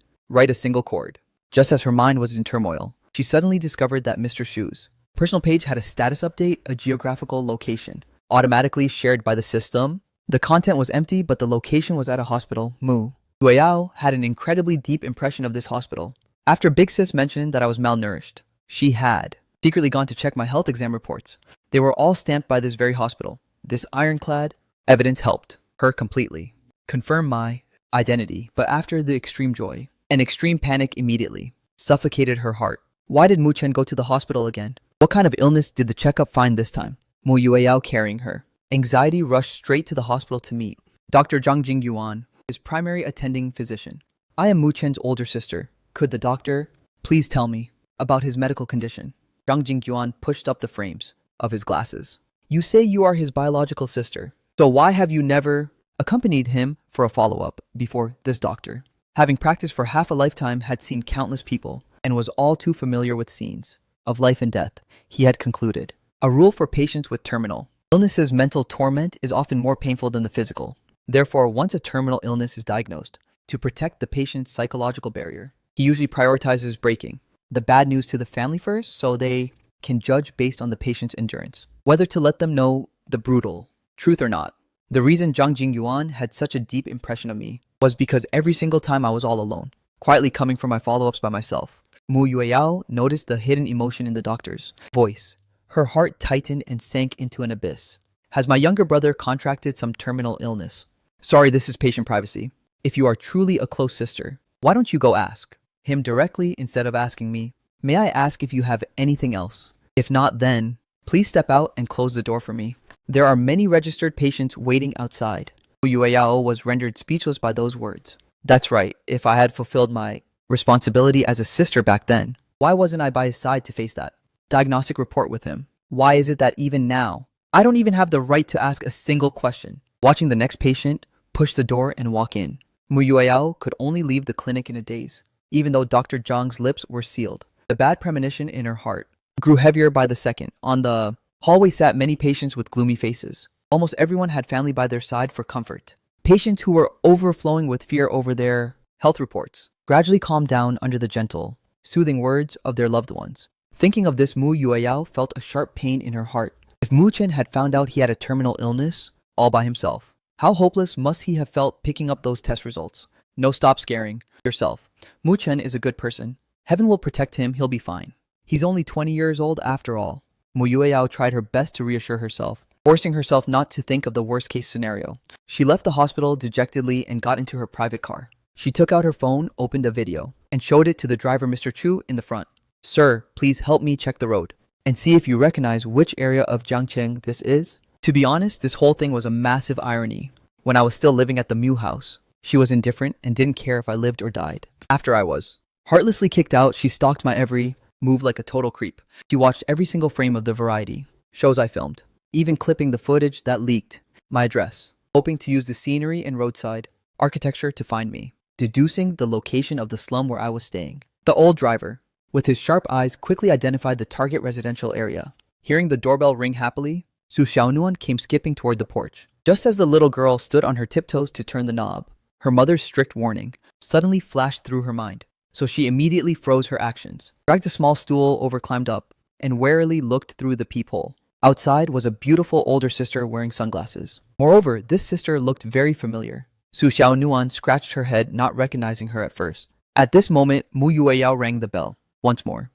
Speaker 1: write a single chord. Just as her mind was in turmoil, she suddenly discovered that Mr. Shu's personal page had a status update, a geographical location, automatically shared by the system. The content was empty, but the location was at a hospital. Mu Yueyao had an incredibly deep impression of this hospital. After Big Sis mentioned that I was malnourished, she had secretly gone to check my health exam reports. They were all stamped by this very hospital. This ironclad evidence helped her completely confirm my identity, but after the extreme joy, an extreme panic immediately suffocated her heart. Why did Mu Chen go to the hospital again? What kind of illness did the checkup find this time? Mu Yueyao carrying her. Anxiety rushed straight to the hospital to meet Dr. Zhang Jingyuan, his primary attending physician. I am Mu Chen's older sister. Could the doctor please tell me about his medical condition? Zhang Jingyuan pushed up the frames of his glasses. You say you are his biological sister, so why have you never accompanied him for a follow-up before this doctor? Having practiced for half a lifetime, had seen countless people, and was all too familiar with scenes of life and death, he had concluded. A rule for patients with terminal illnesses: mental torment is often more painful than the physical. Therefore, once a terminal illness is diagnosed, to protect the patient's psychological barrier, he usually prioritizes breaking the bad news to the family first so they can judge based on the patient's endurance, whether to let them know the brutal truth or not. The reason Zhang Jingyuan had such a deep impression of me was because every single time I was all alone, quietly coming for my follow-ups by myself. Mu Yueyao noticed the hidden emotion in the doctor's voice. Her heart tightened and sank into an abyss. Has my younger brother contracted some terminal illness? Sorry, this is patient privacy. If you are truly a close sister, why don't you go ask him directly instead of asking me? May I ask if you have anything else? If not, then please step out and close the door for me. There are many registered patients waiting outside. Yu Yueyao was rendered speechless by those words. That's right. If I had fulfilled my responsibility as a sister back then, why wasn't I by his side to face that diagnostic report with him? Why is it that even now, I don't even have the right to ask a single question? Watching the next patient push the door and walk in, Mu Yueyao could only leave the clinic in a daze. Even though Dr. Zhang's lips were sealed, the bad premonition in her heart grew heavier by the second. On the hallway sat many patients with gloomy faces. Almost everyone had family by their side for comfort. Patients who were overflowing with fear over their health reports gradually calmed down under the gentle, soothing words of their loved ones. Thinking of this, Mu Yueyao felt a sharp pain in her heart. If Mu Chen had found out he had a terminal illness all by himself, how hopeless must he have felt picking up those test results? No, stop scaring yourself. Mu Chen is a good person. Heaven will protect him, he'll be fine. He's only 20 years old after all. Mu Yueyao tried her best to reassure herself, forcing herself not to think of the worst-case scenario. She left the hospital dejectedly and got into her private car. She took out her phone, opened a video, and showed it to the driver, Mr. Chu, in the front. Sir, please help me check the road and see if you recognize which area of Jiangcheng this is. To be honest, this whole thing was a massive irony. When I was still living at the Mu house, she was indifferent and didn't care if I lived or died. After I was heartlessly kicked out, she stalked my every move like a total creep. She watched every single frame of the variety shows I filmed, even clipping the footage that leaked my address, hoping to use the scenery and roadside architecture to find me, deducing the location of the slum where I was staying. The old driver, with his sharp eyes, quickly identified the target residential area. Hearing the doorbell ring happily, Su Xiaonuan came skipping toward the porch. Just as the little girl stood on her tiptoes to turn the knob, her mother's strict warning suddenly flashed through her mind. So she immediately froze her actions, dragged a small stool over, climbed up, and warily looked through the peephole. Outside was a beautiful older sister wearing sunglasses. Moreover, this sister looked very familiar. Su Xiaonuan scratched her head, not recognizing her at first. At this moment, Mu Yueyao rang the bell once more.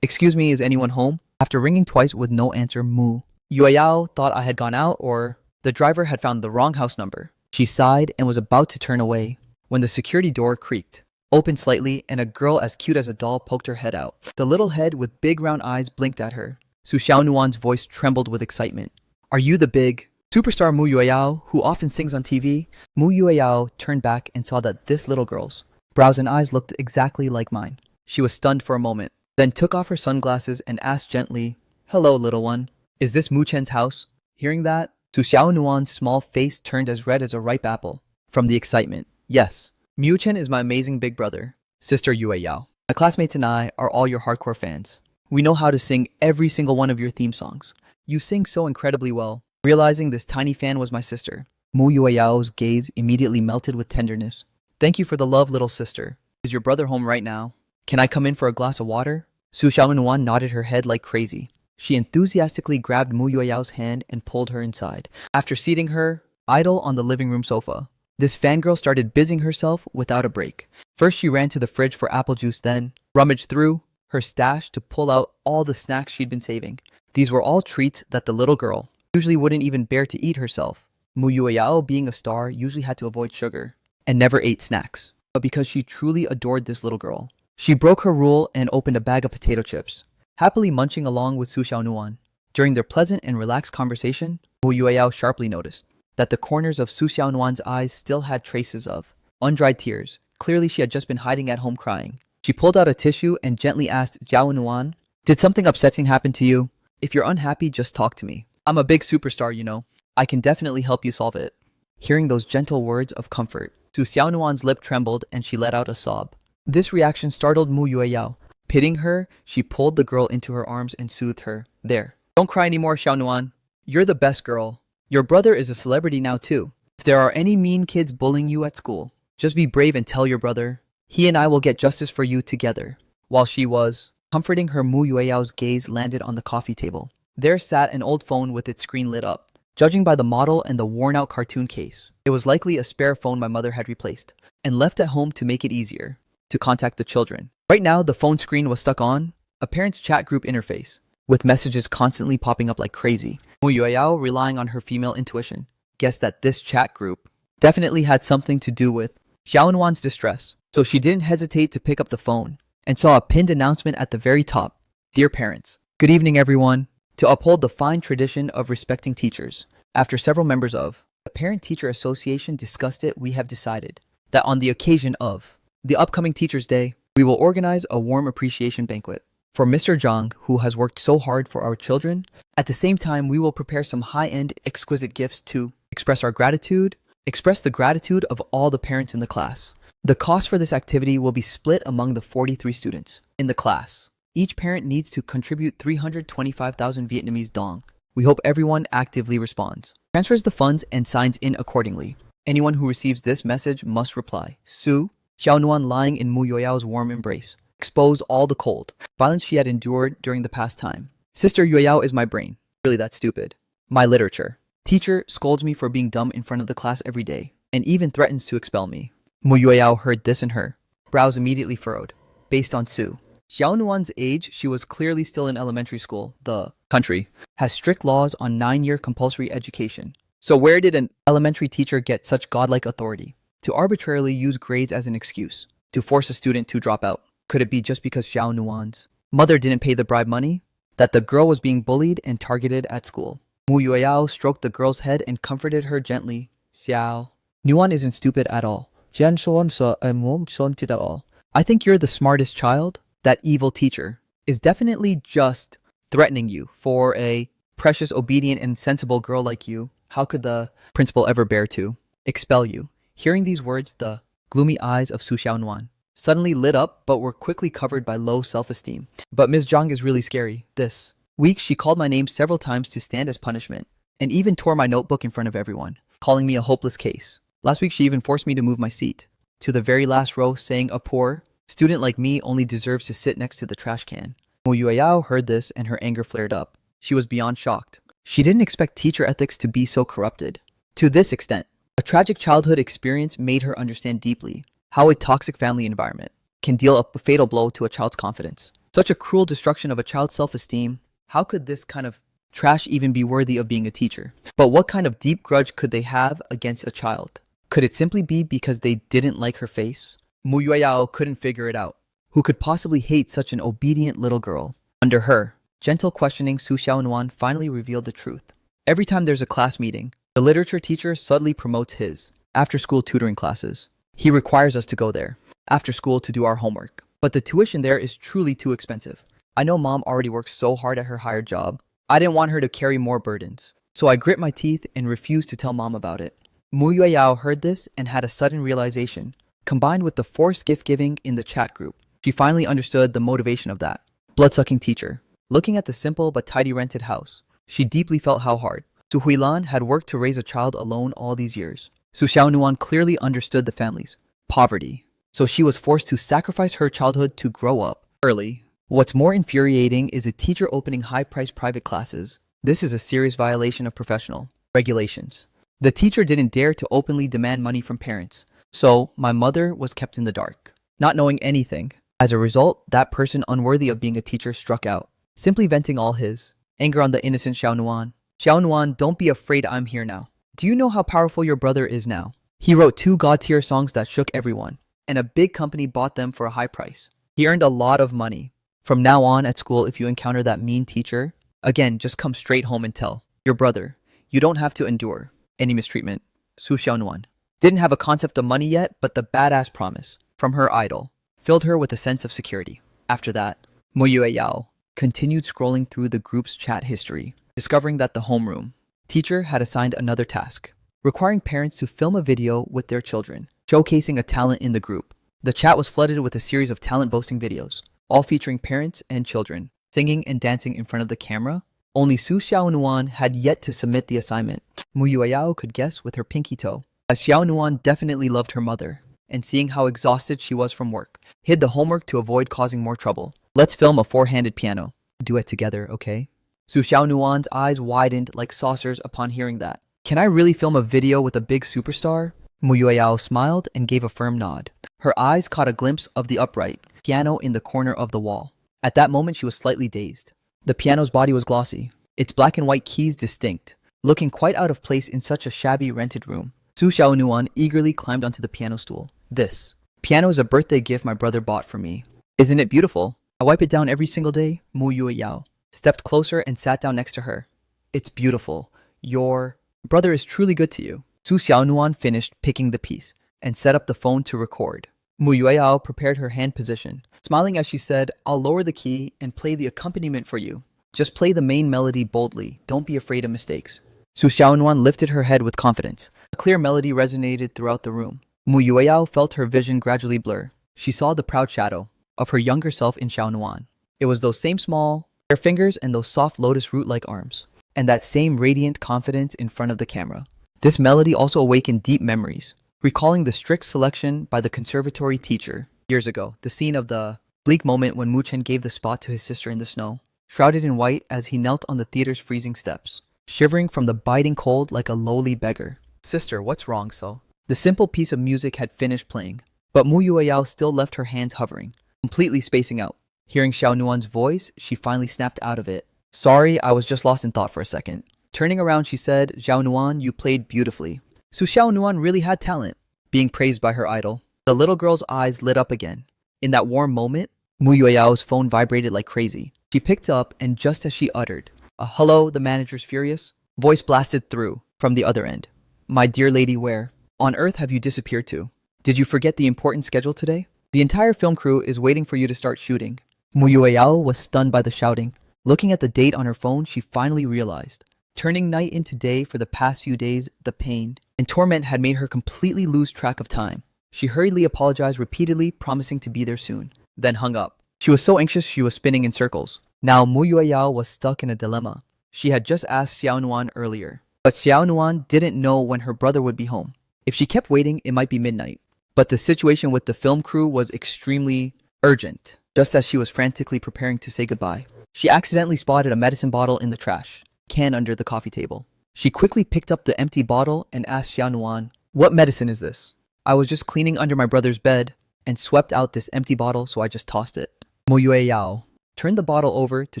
Speaker 1: Excuse me, is anyone home? After ringing twice with no answer, Mu Yueyao thought I had gone out or the driver had found the wrong house number. She sighed and was about to turn away when the security door creaked opened slightly and a girl as cute as a doll poked her head out. The little head with big round eyes blinked at her. Su Xiaonuan's voice trembled with excitement. Are you the big superstar Mu Yueyao who often sings on TV? Mu Yueyao turned back and saw that this little girl's brows and eyes looked exactly like mine. She was stunned for a moment, then took off her sunglasses and asked gently, Hello, little one. Is this Mu Chen's house? Hearing that, Su Xiaonuan's small face turned as red as a ripe apple from the excitement. Yes, Mu Chen is my amazing big brother, Sister Yueyao. My classmates and I are all your hardcore fans. We know how to sing every single one of your theme songs. You sing so incredibly well. Realizing this tiny fan was my sister, Mu Yueyao's gaze immediately melted with tenderness. Thank you for the love, little sister. Is your brother home right now? Can I come in for a glass of water? Su Xiaonuan nodded her head like crazy. She enthusiastically grabbed Mu Yueyao's hand and pulled her inside. After seating her idle on the living room sofa, this fangirl started busying herself without a break. First, she ran to the fridge for apple juice, then rummaged through her her stash to pull out all the snacks she'd been saving. These were all treats that the little girl usually wouldn't even bear to eat herself. Mu Yueyao, being a star, usually had to avoid sugar and never ate snacks. But because she truly adored this little girl, she broke her rule and opened a bag of potato chips, happily munching along with Su Xiaonuan. During their pleasant and relaxed conversation, Mu Yueyao sharply noticed that the corners of Su Xiaonuan's eyes still had traces of undried tears. Clearly, she had just been hiding at home crying. She pulled out a tissue and gently asked Xiaonuan, "Did something upsetting happen to you? If you're unhappy, just talk to me. I'm a big superstar, you know. I can definitely help you solve it." Hearing those gentle words of comfort, Su Xiaonuan's lip trembled and she let out a sob. This reaction startled Mu Yueyao. Pitying her, she pulled the girl into her arms and soothed her. "There. Don't cry anymore, Xiaonuan. You're the best girl. Your brother is a celebrity now too. If there are any mean kids bullying you at school, just be brave and tell your brother. He and I will get justice for you together." While she was comforting her, Mu Yueyao's gaze landed on the coffee table. There sat an old phone with its screen lit up. Judging by the model and the worn-out cartoon case, it was likely a spare phone my mother had replaced and left at home to make it easier to contact the children. Right now, the phone screen was stuck on a parent's chat group interface, with messages constantly popping up like crazy. Mu Yueyao, relying on her female intuition, guessed that this chat group definitely had something to do with Xiaonuan's distress, so she didn't hesitate to pick up the phone and saw a pinned announcement at the very top. "Dear parents, good evening everyone. To uphold the fine tradition of respecting teachers, after several members of the Parent-Teacher Association discussed it, we have decided that on the occasion of the upcoming Teacher's Day, we will organize a warm appreciation banquet for Mr. Zhang, who has worked so hard for our children. At the same time, we will prepare some high-end, exquisite gifts to express the gratitude of all the parents in the class. The cost for this activity will be split among the 43 students in the class. Each parent needs to contribute 325,000 Vietnamese dong. We hope everyone actively responds, transfers the funds, and signs in accordingly. Anyone who receives this message must reply." Su Xiaonuan, lying in Mu Yueyao's warm embrace, exposed all the cold violence she had endured during the past time. "Sister Yueyao is my brain. Really that stupid. My literature. Teacher scolds me for being dumb in front of the class every day, and even threatens to expel me." Mu Yueyao heard this and her brows immediately furrowed. Based on Su Xiaonuan's age, she was clearly still in elementary school. The country has strict laws on 9-year compulsory education. So where did an elementary teacher get such godlike authority to arbitrarily use grades as an excuse to force a student to drop out? Could it be just because Xiaonuan's mother didn't pay the bribe money that the girl was being bullied and targeted at school? Mu Yueyao stroked the girl's head and comforted her gently. "Xiao, Nuan isn't stupid at all. At all. I think you're the smartest child. That evil teacher is definitely just threatening you. For a precious, obedient, and sensible girl like you, how could the principal ever bear to expel you?" Hearing these words, the gloomy eyes of Su Xiaonuan suddenly lit up but were quickly covered by low self-esteem. "But Ms. Zhang is really scary. This week, she called my name several times to stand as punishment, and even tore my notebook in front of everyone, calling me a hopeless case. Last week, she even forced me to move my seat to the very last row, saying a poor student like me only deserves to sit next to the trash can." Mu Yueyao heard this and her anger flared up. She was beyond shocked. She didn't expect teacher ethics to be so corrupted to this extent. A tragic childhood experience made her understand deeply how a toxic family environment can deal a fatal blow to a child's confidence. Such a cruel destruction of a child's self-esteem. How could this kind of trash even be worthy of being a teacher? But what kind of deep grudge could they have against a child? Could it simply be because they didn't like her face? Mu Yueyao couldn't figure it out. Who could possibly hate such an obedient little girl? Under her gentle questioning, Su Xiaonuan finally revealed the truth. Every time there's a class meeting, the literature teacher subtly promotes his after-school tutoring classes. He requires us to go there after school to do our homework. But the tuition there is truly too expensive. I know mom already works so hard at her hired job. I didn't want her to carry more burdens, so I grit my teeth and refused to tell mom about it. Mu Yueyao heard this and had a sudden realization. Combined with the forced gift-giving in the chat group, she finally understood the motivation of that blood-sucking teacher. Looking at the simple but tidy rented house, she deeply felt how hard Su Huilan had worked to raise a child alone all these years. Su Xiaonuan clearly understood the family's poverty, so she was forced to sacrifice her childhood to grow up early. What's more infuriating is a teacher opening high-priced private classes. This is a serious violation of professional regulations. The teacher didn't dare to openly demand money from parents, so my mother was kept in the dark. Not knowing anything, As a result, that person unworthy of being a teacher struck out, simply venting all his anger on the innocent Xiao Nuan. Xiao Nuan, don't be afraid, I'm here now. Do you know how powerful your brother is now? He wrote 2 god-tier songs that shook everyone, and a big company bought them for a high price. He earned a lot of money. From now on at school, if you encounter that mean teacher, again, just come straight home and tell your brother. You don't have to endure any mistreatment. Su Xiaonuan didn't have a concept of money yet, but the badass promise from her idol filled her with a sense of security. After that, Mu Yao continued scrolling through the group's chat history, discovering that the homeroom teacher had assigned another task, requiring parents to film a video with their children, showcasing a talent in the group. The chat was flooded with a series of talent boasting videos, all featuring parents and children, singing and dancing in front of the camera. Only Su Xiaonuan had yet to submit the assignment. Mu Yueyao could guess with her pinky toe, as Xiaonuan definitely loved her mother, and seeing how exhausted she was from work, hid the homework to avoid causing more trouble. Let's film a 4-handed piano. Do it together, okay? Su Xiaonuan's eyes widened like saucers upon hearing that. Can I really film a video with a big superstar? Mu Yueyao smiled and gave a firm nod. Her eyes caught a glimpse of the upright piano in the corner of the wall. At that moment, she was slightly dazed. The piano's body was glossy, its black and white keys distinct, looking quite out of place in such a shabby rented room. Su Xiaonuan eagerly climbed onto the piano stool. This piano is a birthday gift my brother bought for me. Isn't it beautiful? I wipe it down every single day. Mu Yueyao stepped closer and sat down next to her. It's beautiful. Your brother is truly good to you. Su Xiaonuan finished picking the piece and set up the phone to record. Mu Yueyao prepared her hand position, smiling as she said, I'll lower the key and play the accompaniment for you. Just play the main melody boldly. Don't be afraid of mistakes. Su Xiaonuan lifted her head with confidence. A clear melody resonated throughout the room. Mu Yueyao felt her vision gradually blur. She saw the proud shadow of her younger self in Xiaonuan. It was those same small, bare fingers and those soft lotus root-like arms, and that same radiant confidence in front of the camera. This melody also awakened deep memories, recalling the strict selection by the conservatory teacher years ago, the scene of the bleak moment when Mu Chen gave the spot to his sister in the snow, shrouded in white as he knelt on the theater's freezing steps, shivering from the biting cold like a lowly beggar. Sister, what's wrong, so? The simple piece of music had finished playing, but Mu Yueyao still left her hands hovering, completely spacing out. Hearing Xiaonuan's voice, she finally snapped out of it. Sorry, I was just lost in thought for a second. Turning around, she said, Xiaonuan, you played beautifully. Su Xiaonuan really had talent, being praised by her idol. The little girl's eyes lit up again. In that warm moment, Mu Yueyao's phone vibrated like crazy. She picked up, and just as she uttered, hello, the manager's furious, voice blasted through from the other end. My dear lady, where on earth have you disappeared to? Did you forget the important schedule today? The entire film crew is waiting for you to start shooting. Mu Yueyao was stunned by the shouting. Looking at the date on her phone, she finally realized. Turning night into day for the past few days, the pain and torment had made her completely lose track of time. She hurriedly apologized repeatedly, promising to be there soon, then hung up. She was so anxious she was spinning in circles. Now Mu Yueyao was stuck in a dilemma. She had just asked Xiaonuan earlier, but Xiaonuan didn't know when her brother would be home. If she kept waiting, it might be midnight. But the situation with the film crew was extremely urgent. Just as she was frantically preparing to say goodbye, she accidentally spotted a medicine bottle in the trash can under the coffee table. She quickly picked up the empty bottle and asked Xiaonuan, what medicine is this? I was just cleaning under my brother's bed and swept out this empty bottle, so I just tossed it. Mu Yueyao turned the bottle over to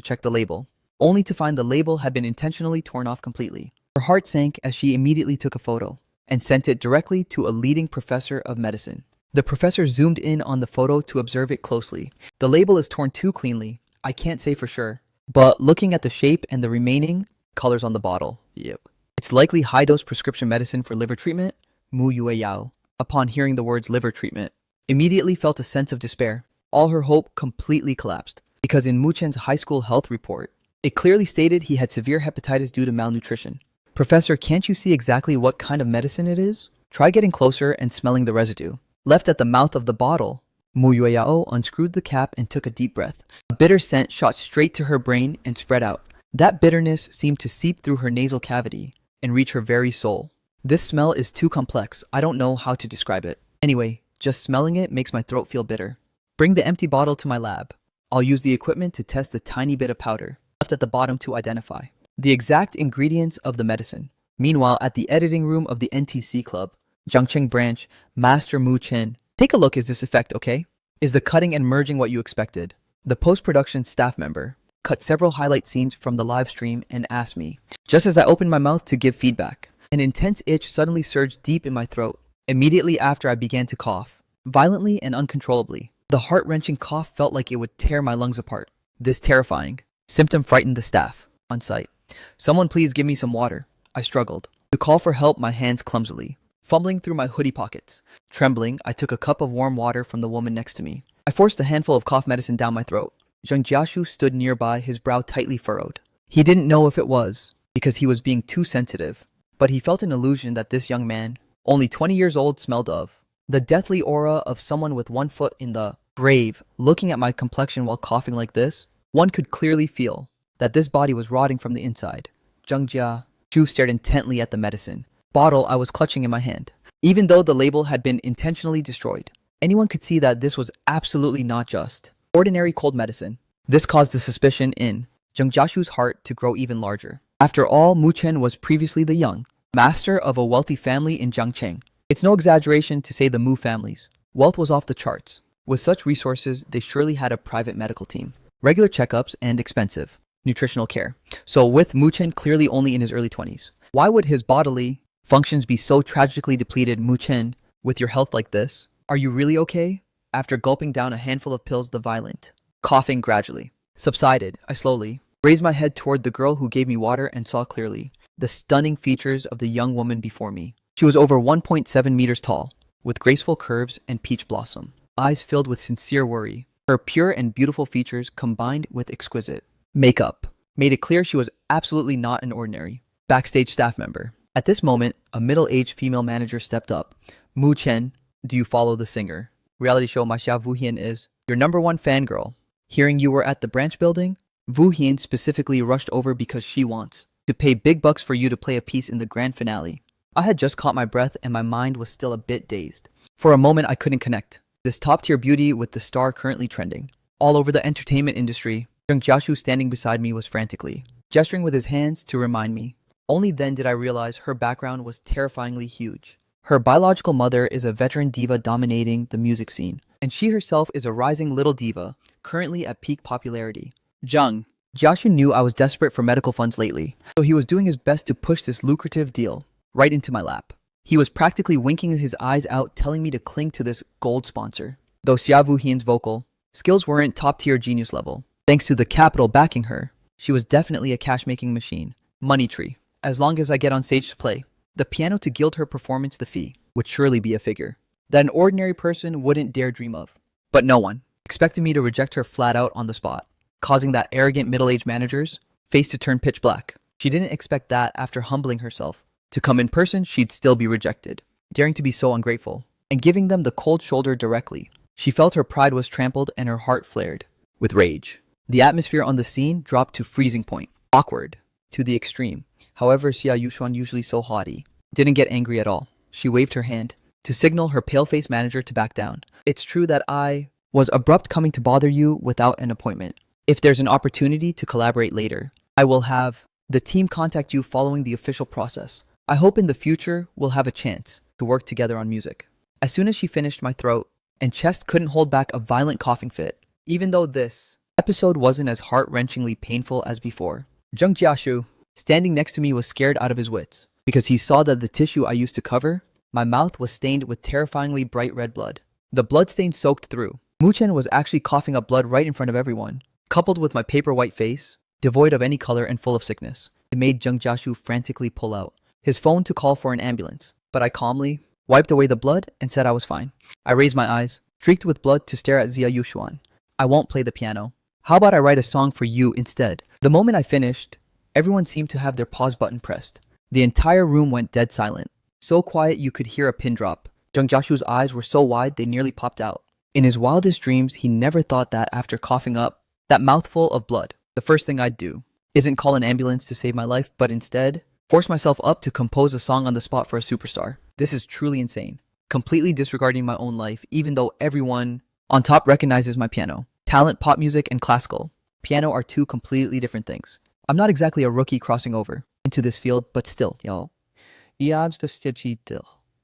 Speaker 1: check the label, only to find the label had been intentionally torn off completely. Her heart sank as she immediately took a photo and sent it directly to a leading professor of medicine. The professor zoomed in on the photo to observe it closely. The label is torn too cleanly. I can't say for sure, but looking at the shape and the remaining colors on the bottle, yep, it's likely high-dose prescription medicine for liver treatment. Mu Yueyao, upon hearing the words liver treatment, immediately felt a sense of despair. All her hope completely collapsed, because in Mu Chen's high school health report, it clearly stated he had severe hepatitis due to malnutrition. Professor, can't you see exactly what kind of medicine it is? Try getting closer and smelling the residue. Left at the mouth of the bottle, Mu Yueyao unscrewed the cap and took a deep breath. A bitter scent shot straight to her brain and spread out. That bitterness seemed to seep through her nasal cavity and reach her very soul. This smell is too complex. I don't know how to describe it. Anyway, just smelling it makes my throat feel bitter. Bring the empty bottle to my lab. I'll use the equipment to test the tiny bit of powder left at the bottom to identify the exact ingredients of the medicine. Meanwhile, at the editing room of the NTC Club, Jiangcheng branch, Master Mu Chen, take a look, is this effect okay? Is the cutting and merging what you expected? The post-production staff member cut several highlight scenes from the live stream and asked me, just as I opened my mouth to give feedback. An intense itch suddenly surged deep in my throat. Immediately after, I began to cough, violently and uncontrollably. The heart-wrenching cough felt like it would tear my lungs apart. This terrifying symptom frightened the staff on site. Someone please give me some water. I struggled to call for help, my hands clumsily fumbling through my hoodie pockets. Trembling, I took a cup of warm water from the woman next to me. I forced a handful of cough medicine down my throat. Zheng Jiashu stood nearby, his brow tightly furrowed. He didn't know if it was because he was being too sensitive, but he felt an illusion that this young man, only 20 years old, smelled of. The deathly aura of someone with one foot in the grave. Looking at my complexion while coughing like this, one could clearly feel that this body was rotting from the inside. Zheng Jiashu stared intently at the medicine bottle I was clutching in my hand. Even though the label had been intentionally destroyed, anyone could see that this was absolutely not just ordinary cold medicine. This caused the suspicion in Zheng Jiashu's heart to grow even larger. After all, Mu Chen was previously the young master of a wealthy family in Jiangcheng. It's no exaggeration to say the Mu family's wealth was off the charts. With such resources, they surely had a private medical team, regular checkups, and expensive nutritional care. So with Mu Chen clearly only in his early 20s, why would his bodily functions be so tragically depleted? Mu Chen, with your health like this, are you really okay? After gulping down a handful of pills, the violent coughing gradually subsided. I slowly raised my head toward the girl who gave me water and saw clearly the stunning features of the young woman before me. She was over 1.7 meters tall, with graceful curves and peach blossom eyes filled with sincere worry. Her pure and beautiful features, combined with exquisite makeup, made it clear she was absolutely not an ordinary backstage staff member. At this moment, a middle-aged female manager stepped up. Mu Chen, do you follow the singer? Reality show Ma Xia Wu Hian is your #1 fangirl. Hearing you were at the branch building, Wu Hian specifically rushed over because she wants to pay big bucks for you to play a piece in the grand finale. I had just caught my breath and my mind was still a bit dazed. For a moment, I couldn't connect this top-tier beauty with the star currently trending all over the entertainment industry. Zheng Jiashu, standing beside me, was frantically gesturing with his hands to remind me. Only then did I realize her background was terrifyingly huge. Her biological mother is a veteran diva dominating the music scene, and she herself is a rising little diva, currently at peak popularity. Zheng Jiashu knew I was desperate for medical funds lately, so he was doing his best to push this lucrative deal right into my lap. He was practically winking his eyes out, telling me to cling to this gold sponsor. Though Xia Wu Hian's vocal skills weren't top-tier genius level, thanks to the capital backing her, she was definitely a cash-making machine. Money tree. As long as I get on stage to play the piano to gild her performance, the fee would surely be a figure that an ordinary person wouldn't dare dream of. But no one expected me to reject her flat out on the spot, causing that arrogant middle-aged manager's face to turn pitch black. She didn't expect that after humbling herself to come in person, she'd still be rejected. Daring to be so ungrateful and giving them the cold shoulder directly, she felt her pride was trampled and her heart flared with rage. The atmosphere on the scene dropped to freezing point, awkward to the extreme. However, Xia Yushuan, usually so haughty, didn't get angry at all. She waved her hand to signal her pale-faced manager to back down. It's true that I was abrupt coming to bother you without an appointment. If there's an opportunity to collaborate later, I will have the team contact you following the official process. I hope in the future we'll have a chance to work together on music. As soon as she finished, my throat and chest couldn't hold back a violent coughing fit. Even though this episode wasn't as heart-wrenchingly painful as before, Zheng Jiashu, standing next to me, was scared out of his wits because he saw that the tissue I used to cover my mouth was stained with terrifyingly bright red blood. The blood stain soaked through. Mu Chen was actually coughing up blood right in front of everyone. Coupled with my paper white face, devoid of any color and full of sickness, it made Zheng Jiashu frantically pull out his phone to call for an ambulance. But I calmly wiped away the blood and said I was fine. I raised my eyes, streaked with blood, to stare at Xia Yushuan. I won't play the piano. How about I write a song for you instead? The moment I finished, everyone seemed to have their pause button pressed. The entire room went dead silent. So quiet you could hear a pin drop. Zheng Jiashu's eyes were so wide they nearly popped out. In his wildest dreams, he never thought that after coughing up that mouthful of blood, the first thing I'd do isn't call an ambulance to save my life, but instead force myself up to compose a song on the spot for a superstar. This is truly insane. Completely disregarding my own life, even though everyone on top recognizes my piano. Talent, pop music, and classical piano are two completely different things. I'm not exactly a rookie crossing over into this field, but still, y'all.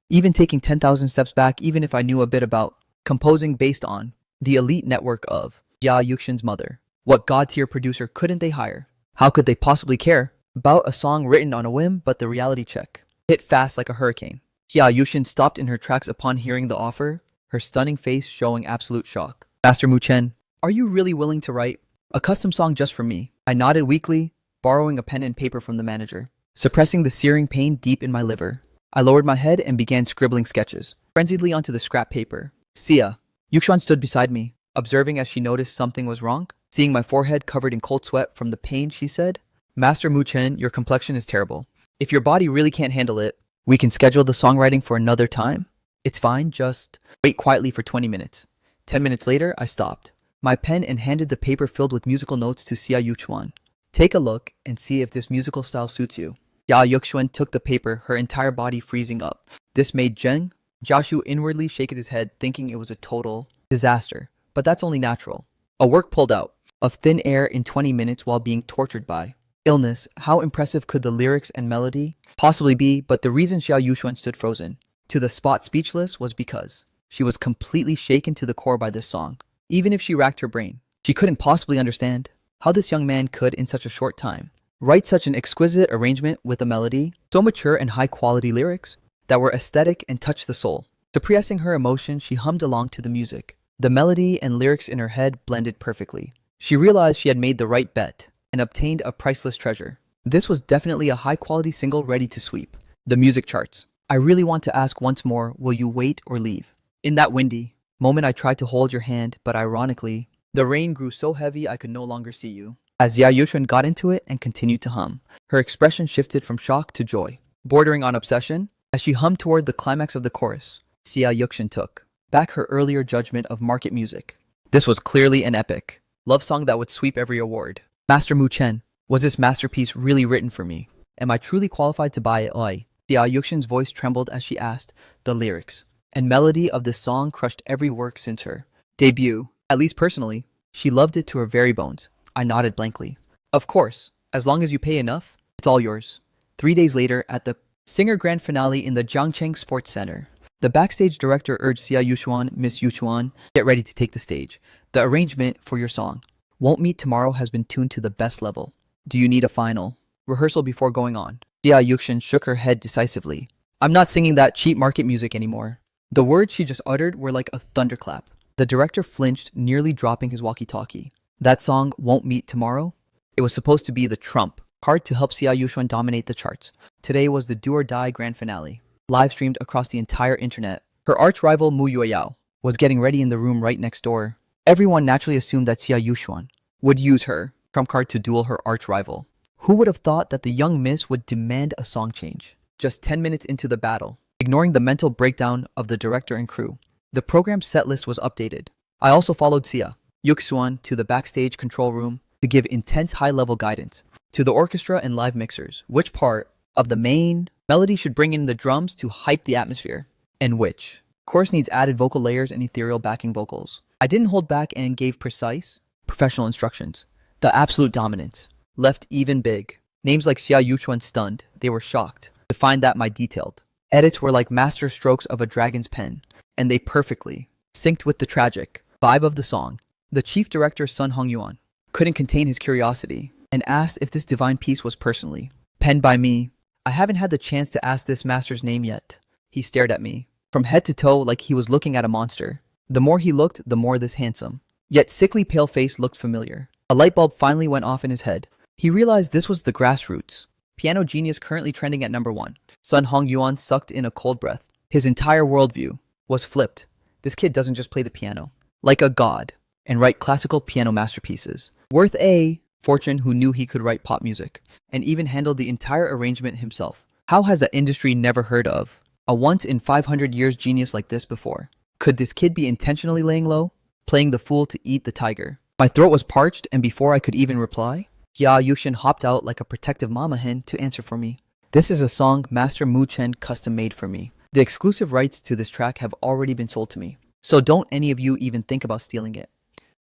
Speaker 1: Even taking 10,000 steps back, even if I knew a bit about composing based on The elite network of Jia Yuxin's mother. What god-tier producer couldn't they hire? How could they possibly care about a song written on a whim? But the reality check hit fast like a hurricane. Jia Yuxin stopped in her tracks upon hearing the offer, her stunning face showing absolute shock. Master Mu Chen, are you really willing to write a custom song just for me? I nodded weakly, borrowing a pen and paper from the manager. Suppressing the searing pain deep in my liver, I lowered my head and began scribbling sketches, frenziedly onto the scrap paper. Sia. Yuxuan stood beside me, observing as she noticed something was wrong. Seeing my forehead covered in cold sweat from the pain, she said, Master Mu Chen, your complexion is terrible. If your body really can't handle it, we can schedule the songwriting for another time. It's fine, just wait quietly for 20 minutes. 10 minutes later, I stopped my pen and handed the paper filled with musical notes to Xia Yuxuan. Take a look and see if this musical style suits you. Xia Yuxuan took the paper, her entire body freezing up. This made Jiashu inwardly shake his head, thinking it was a total disaster. But that's only natural. A work pulled out of thin air in 20 minutes while being tortured by illness. How impressive could the lyrics and melody possibly be? But the reason Xia Yuxuan stood frozen to the spot speechless was because she was completely shaken to the core by this song. Even if she racked her brain, she couldn't possibly understand how this young man could, in such a short time, write such an exquisite arrangement with a melody, so mature and high-quality lyrics that were aesthetic and touched the soul. Suppressing her emotion, she hummed along to the music. The melody and lyrics in her head blended perfectly. She realized she had made the right bet and obtained a priceless treasure. This was definitely a high-quality single ready to sweep the music charts. I really want to ask once more, will you wait or leave? In that windy moment, I tried to hold your hand, but ironically, the rain grew so heavy I could no longer see you. As Xia Yuxuan got into it and continued to hum, her expression shifted from shock to joy, bordering on obsession. As she hummed toward the climax of the chorus, Xia Yuxuan took back her earlier judgment of market music. This was clearly an epic love song that would sweep every award. Master Mu Chen, was this masterpiece really written for me? Am I truly qualified to buy it? Oi. Xia Yuxin's voice trembled as she asked. The lyrics and melody of this song crushed every work since her debut. At least personally, she loved it to her very bones. I nodded blankly. Of course, as long as you pay enough, it's all yours. 3 days later, at the Singer Grand Finale in the Jiangcheng Sports Center, the backstage director urged Xia Yuxuan, Miss Yuxuan, get ready to take the stage. The arrangement for your song, Won't Meet Tomorrow, has been tuned to the best level. Do you need a final rehearsal before going on? Xia Yuxuan shook her head decisively. I'm not singing that cheap market music anymore. The words she just uttered were like a thunderclap. The director flinched, nearly dropping his walkie-talkie. That song, Won't Meet Tomorrow? It was supposed to be the trump card to help Xia Yuxuan dominate the charts. Today was the do-or-die grand finale, live-streamed across the entire internet. Her arch-rival Mu Yueyao was getting ready in the room right next door. Everyone naturally assumed that Xia Yuxuan would use her trump card to duel her arch-rival. Who would have thought that the young miss would demand a song change? Just 10 minutes into the battle, ignoring the mental breakdown of the director and crew, the program's set list was updated. I also followed Xia Yuxuan to the backstage control room to give intense high-level guidance to the orchestra and live mixers, which part of the main melody should bring in the drums to hype the atmosphere, and which chorus needs added vocal layers and ethereal backing vocals. I didn't hold back and gave precise, professional instructions. The absolute dominance left even big. Names like Xia Yuxuan stunned. They were shocked to find that my detailed edits were like master strokes of a dragon's pen, and they perfectly synced with the tragic vibe of the song. The chief director, Sun Hongyuan, couldn't contain his curiosity and asked if this divine piece was personally penned by me. I haven't had the chance to ask this master's name yet. He stared at me from head to toe like he was looking at a monster. The more he looked, the more this handsome, yet sickly pale face looked familiar. A light bulb finally went off in his head. He realized this was the grassroots piano genius currently trending at #1. Sun Hongyuan sucked in a cold breath. His entire worldview was flipped. This kid doesn't just play the piano like a god and write classical piano masterpieces worth a fortune, who knew he could write pop music and even handle the entire arrangement himself. How has the industry never heard of a once in 500 years genius like this before? Could this kid be intentionally laying low, playing the fool to eat the tiger? My throat was parched, and before I could even reply, Xia Yuxin hopped out like a protective mama hen to answer for me. This is a song Master Mu Chen custom made for me. The exclusive rights to this track have already been sold to me, so don't any of you even think about stealing it.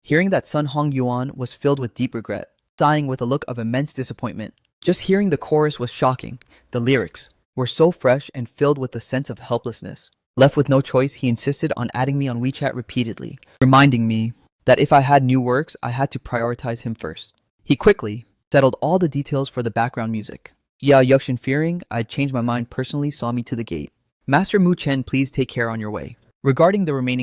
Speaker 1: Hearing that, Sun Hongyuan was filled with deep regret, sighing with a look of immense disappointment. Just hearing the chorus was shocking. The lyrics were so fresh and filled with a sense of helplessness. Left with no choice, he insisted on adding me on WeChat repeatedly, reminding me that if I had new works, I had to prioritize him first. He quickly settled all the details for the background music. Ya Yuxin, fearing I'd changed my mind, personally saw me to the gate. Master Mu Chen, please take care on your way. Regarding the remaining